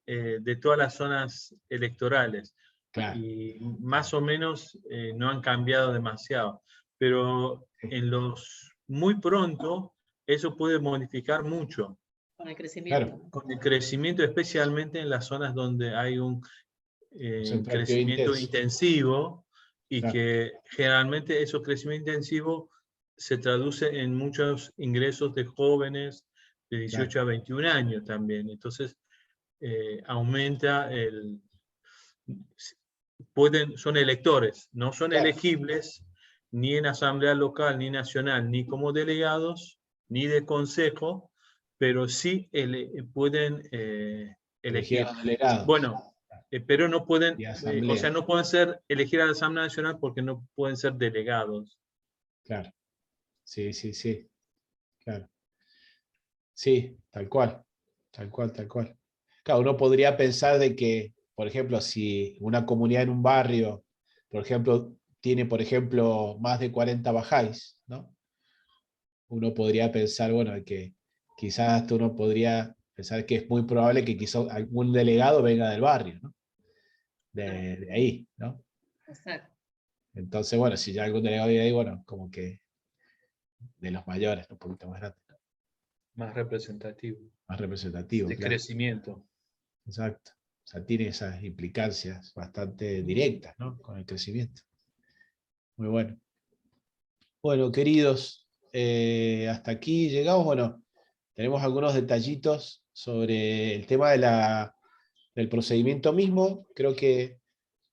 de todas las zonas electorales. Claro. Y más o menos no han cambiado demasiado. Pero en los muy pronto eso puede modificar mucho. Con el crecimiento. Claro. Con el crecimiento, especialmente en las zonas donde hay un crecimiento intensivo y Claro. que generalmente esos crecimientos intensivos se traduce en muchos ingresos de jóvenes de 18 a 21 años también. Entonces, aumenta son electores, no son elegibles ni en asamblea local, ni nacional, ni como delegados, ni de consejo, pero sí pueden elegir. A los delegados. Bueno, pero no pueden, asamblea. o sea, no pueden ser elegidos a la Asamblea Nacional porque no pueden ser delegados. Claro. Sí, sí, sí. Claro. Sí, tal cual. Tal cual, tal cual. Claro, uno podría pensar de que, por ejemplo, si una comunidad en un barrio, por ejemplo, tiene, por ejemplo, más de 40 bajáis, ¿no? Uno podría pensar, bueno, que quizás hasta uno podría pensar que es muy probable que quizás algún delegado venga del barrio, ¿no? De ahí, ¿no? Exacto. Entonces, bueno, si ya algún delegado vive ahí, bueno, como que de los mayores, un poquito más grande. Más representativo. Más representativo, de claro. Crecimiento. Exacto. O sea, tiene esas implicancias bastante directas, ¿no? Con el crecimiento. Muy bueno. Bueno, queridos, hasta aquí llegamos. Bueno, tenemos algunos detallitos sobre el tema del procedimiento mismo. Creo que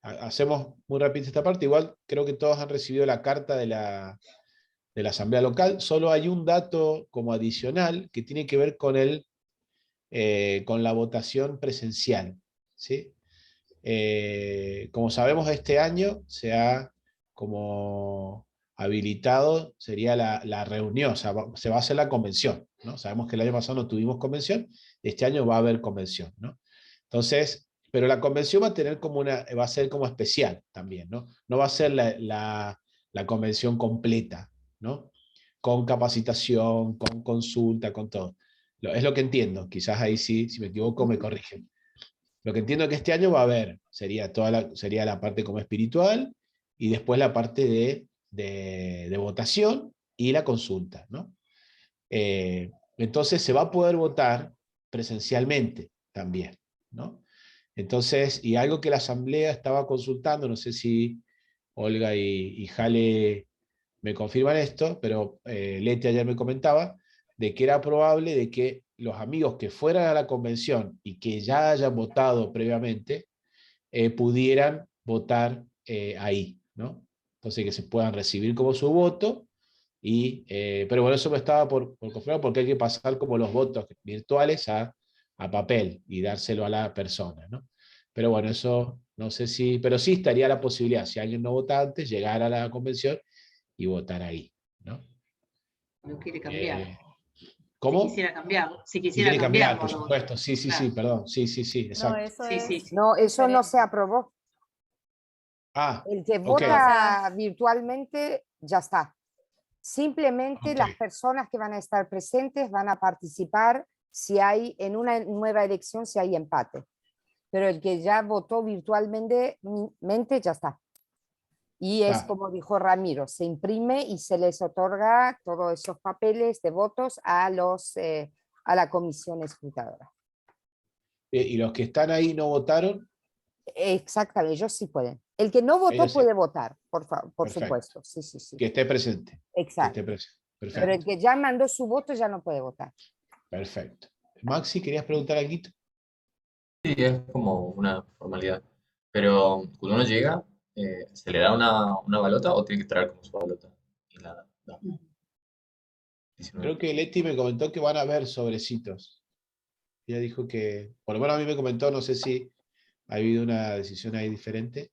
hacemos muy rápido esta parte. Igual creo que todos han recibido la carta de la asamblea local. Solo hay un dato como adicional que tiene que ver con con la votación presencial, ¿sí? Como sabemos, este año se ha como habilitado, sería la reunión, o sea, se va a hacer la convención, ¿no? Sabemos que el año pasado no tuvimos convención, este año va a haber convención, ¿no? Entonces, pero la convención va a tener va a ser como especial también, ¿no? No va a ser la convención completa, ¿no? Con capacitación, con consulta, con todo. Es lo que entiendo, quizás ahí sí, si me equivoco me corrigen. Lo que entiendo que este año va a haber, sería la parte como espiritual, y después la parte de votación y la consulta, ¿no? Entonces se va a poder votar presencialmente también, ¿no? Entonces, y algo que la asamblea estaba consultando, no sé si Olga y Jale me confirman esto, pero Leti ayer me comentaba, de que era probable de que los amigos que fueran a la convención y que ya hayan votado previamente, pudieran votar ahí, ¿no? Entonces que se puedan recibir como su voto, pero bueno, eso me estaba por confirmar, porque hay que pasar como los votos virtuales a papel y dárselo a la persona, ¿no? Pero bueno, eso no sé si, pero sí estaría la posibilidad, si alguien no vota antes, llegar a la convención y votar ahí, ¿no? No quiere cambiar. ¿Cómo? Si quisiera cambiar. Si Si quisiera quiere cambiar, cambiar, por supuesto. Sí, sí, sí, perdón. Sí, sí, sí, No, exacto. eso Sí, es sí, sí. No, eso no se aprobó. Ah, El que ok. vota virtualmente ya está. Simplemente Ok. las personas que van a estar presentes van a participar si hay en una nueva elección, si hay empate. Pero el que ya votó virtualmente ya está. Y es Está. como dijo Ramiro, se imprime y se les otorga todos esos papeles de votos a la comisión escrutadora. ¿Y los que están ahí no votaron? Exactamente, ellos sí pueden. El que no votó Ellos sí. puede votar, por Perfecto. supuesto. Sí, sí, sí. Que esté presente. Exacto. Que esté presente. Pero el Perfecto. que ya mandó su voto ya no puede votar. Perfecto. Maxi, ¿querías preguntar algo? Sí, es como una formalidad. Pero cuando uno llega, ¿se le da una balota o tiene que traer como su balota? Y la da. 19. Creo que Leti me comentó que van a haber sobrecitos. Ella dijo que, por lo menos a mí me comentó, no sé si ha habido una decisión ahí diferente,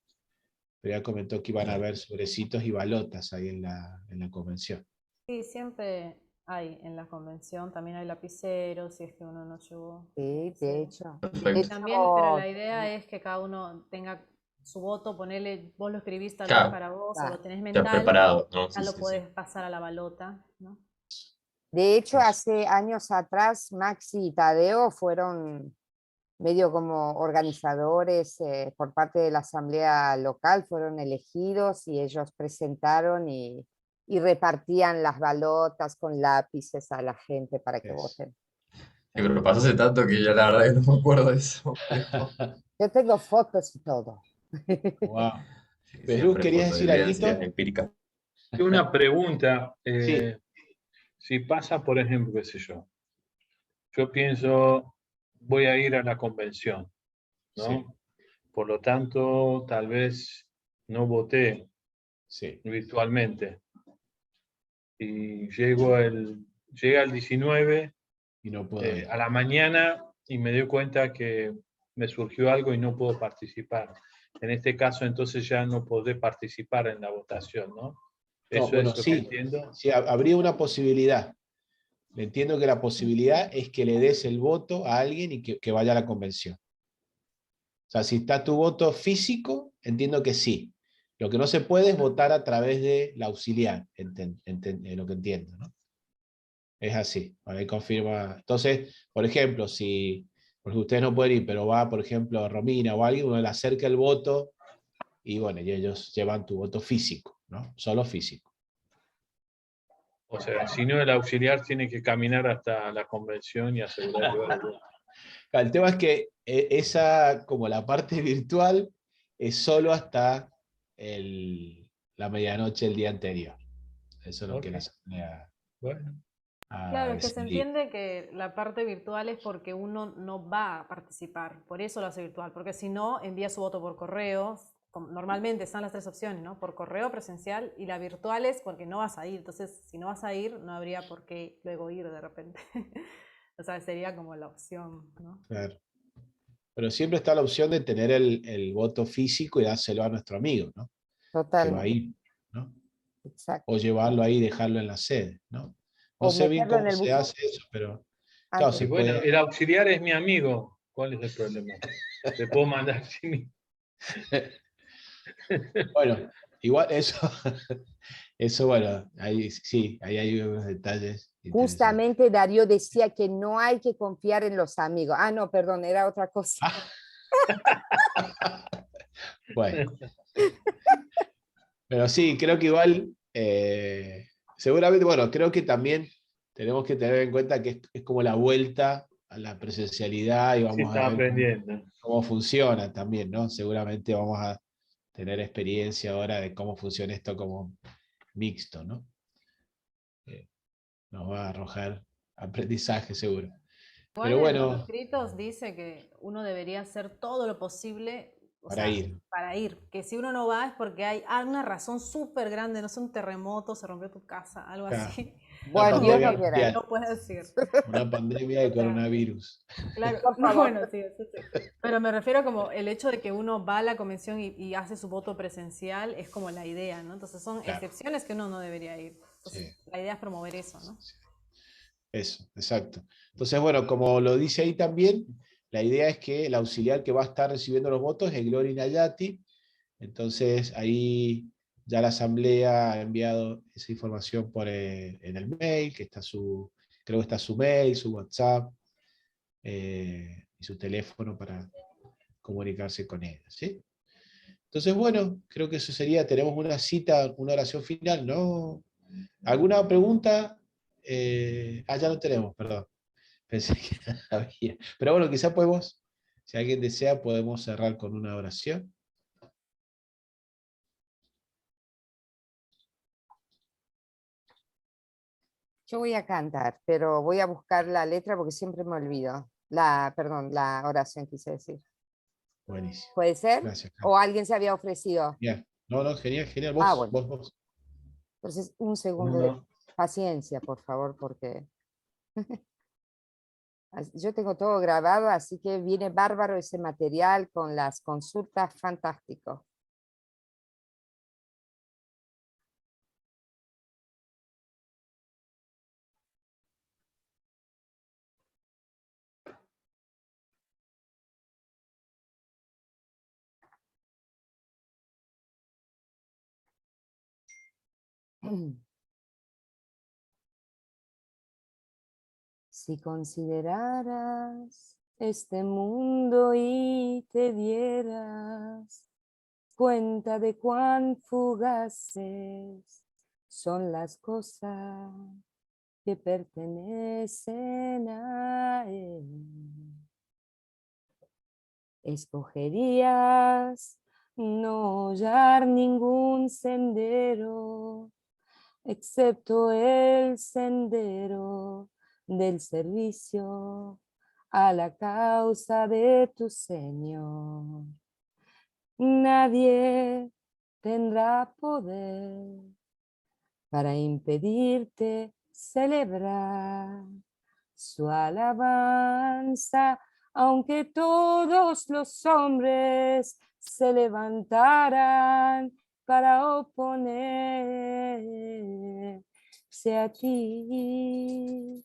pero ya comentó que iban a haber sobrecitos y balotas ahí en la convención. Sí, siempre hay en la convención, también hay lapiceros, si es que uno no llevó. Sí, de hecho. De Perfecto. También, pero la hecho, idea es que cada uno tenga su voto, ponele, vos lo escribís tal vez Claro, para vos o claro. lo tenés ya mental, preparado, ¿no? ya Sí, lo sí, sí. podés pasar a la balota, ¿no? de hecho, Eso. hace años atrás, Maxi y Tadeo fueron medio como organizadores por parte de la asamblea local, fueron elegidos y ellos presentaron y repartían las balotas con lápices a la gente para que Eso. voten. Sí, pero pasó hace tanto que ya la verdad que no me acuerdo de eso. Pero Yo tengo fotos y todo. Wow. sí, Perú, siempre ¿querías foto de decir evidencia algo? empírica. Una pregunta, Sí, si pasa, por ejemplo, qué sé yo pienso, voy a ir a la convención, ¿no? sí, Por lo tanto, tal vez no voté sí. virtualmente. Y llega el 19 Y no puedo ir. a la mañana y me doy cuenta que me surgió algo y no puedo participar. En este caso, entonces ya no podré participar en la votación, ¿no? No, Eso bueno, es lo que sí, entiendo. sí, habría una posibilidad. Entiendo que la posibilidad es que le des el voto a alguien y que vaya a la convención. O sea, si está tu voto físico, entiendo que sí. Lo que no se puede es votar a través de la auxiliar, lo que entiendo, ¿no? Es así, ahí confirma. Entonces, por ejemplo, si porque ustedes no pueden ir, pero va, por ejemplo, Romina o alguien, uno le acerca el voto y bueno, y ellos llevan tu voto físico, ¿no? Solo físico. O sea, si no, el auxiliar tiene que caminar hasta la convención y asegurar llevar el voto. El tema es que esa, como la parte virtual, es solo hasta la medianoche del día anterior. Eso es lo que Ok, la asamblea bueno. ha Claro, es que se decidido. entiende que la parte virtual es porque uno no va a participar, por eso lo hace virtual, porque si no, envía su voto por correo, normalmente están las tres opciones, ¿no? Por correo, presencial, y la virtual es porque no vas a ir, entonces si no vas a ir, no habría por qué luego ir de repente. O sea, sería como la opción, ¿no? Claro. Pero siempre está la opción de tener el voto físico y dárselo a nuestro amigo, ¿no? Que va a Totalmente, ir, ¿no? exacto. O llevarlo ahí y dejarlo en la sede, ¿no? No O sé bien meterlo en cómo el se buzón hace eso, pero claro, antes. Y se bueno, puede. el auxiliar es mi amigo. ¿Cuál es el problema? Le puedo mandar sin... Bueno, igual eso, eso bueno, ahí sí, ahí hay unos detalles interesantes. Justamente Darío decía que no hay que confiar en los amigos. Ah, no, perdón, era otra cosa. Bueno, pero sí, creo que igual, seguramente, bueno, creo que también tenemos que tener en cuenta que es como la vuelta a la presencialidad y Sí, vamos a está ver aprendiendo. cómo funciona también, ¿no? Seguramente vamos a tener experiencia ahora de cómo funciona esto como mixto, ¿no? Nos va a arrojar aprendizaje seguro. Igual Pero en los bueno, escritos dice que uno debería hacer todo lo posible, o para sea, ir. para ir. Que si uno no va es porque hay una razón súper grande, no sé, un terremoto, se rompió tu casa, algo Acá, así. una Bueno, Dios pandemia no No, quiera. mundial, no puedes ir. una pandemia de O sea, coronavirus. claro, Por no, favor. bueno, sí, eso sí. Pero me refiero como el hecho de que uno va a la convención y hace su voto presencial es como la idea, ¿no? Entonces son Claro, excepciones que uno no debería ir. sí, Entonces la idea es promover eso, ¿no? sí. Eso, exacto. Entonces, bueno, como lo dice ahí también, la idea es que el auxiliar que va a estar recibiendo los votos es Gloria Inayati. Entonces, ahí ya la asamblea ha enviado esa información en el mail, que está creo que está su mail, su WhatsApp y su teléfono para comunicarse con ella, ¿sí? Entonces, bueno, creo que eso sería, tenemos una cita, una oración final, ¿no? ¿Alguna pregunta? Ya no tenemos, perdón. Pensé que había. Pero bueno, quizá podemos, si alguien desea, podemos cerrar con una oración. Yo voy a cantar, pero voy a buscar la letra porque siempre me olvido. Perdón, la oración quise decir. Buenísimo. ¿Puede ser? Gracias, ¿O Carlos. alguien se había ofrecido? Genial. No, no, genial, genial. Ah, Vos, bueno. vos, vos. Entonces, un segundo de Uno, paciencia, por favor, porque yo tengo todo grabado, así que viene bárbaro ese material con las consultas, fantástico. Si consideraras este mundo y te dieras cuenta de cuán fugaces son las cosas que pertenecen a él, escogerías no hallar ningún sendero excepto el sendero del servicio a la causa de tu Señor. Nadie tendrá poder para impedirte celebrar su alabanza, aunque todos los hombres se levantaran para oponerse a ti.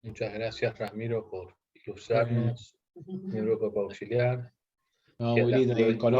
Muchas gracias, Ramiro, por ilustrarnos, mi grupo auxiliar. No, Que muy la- lindo.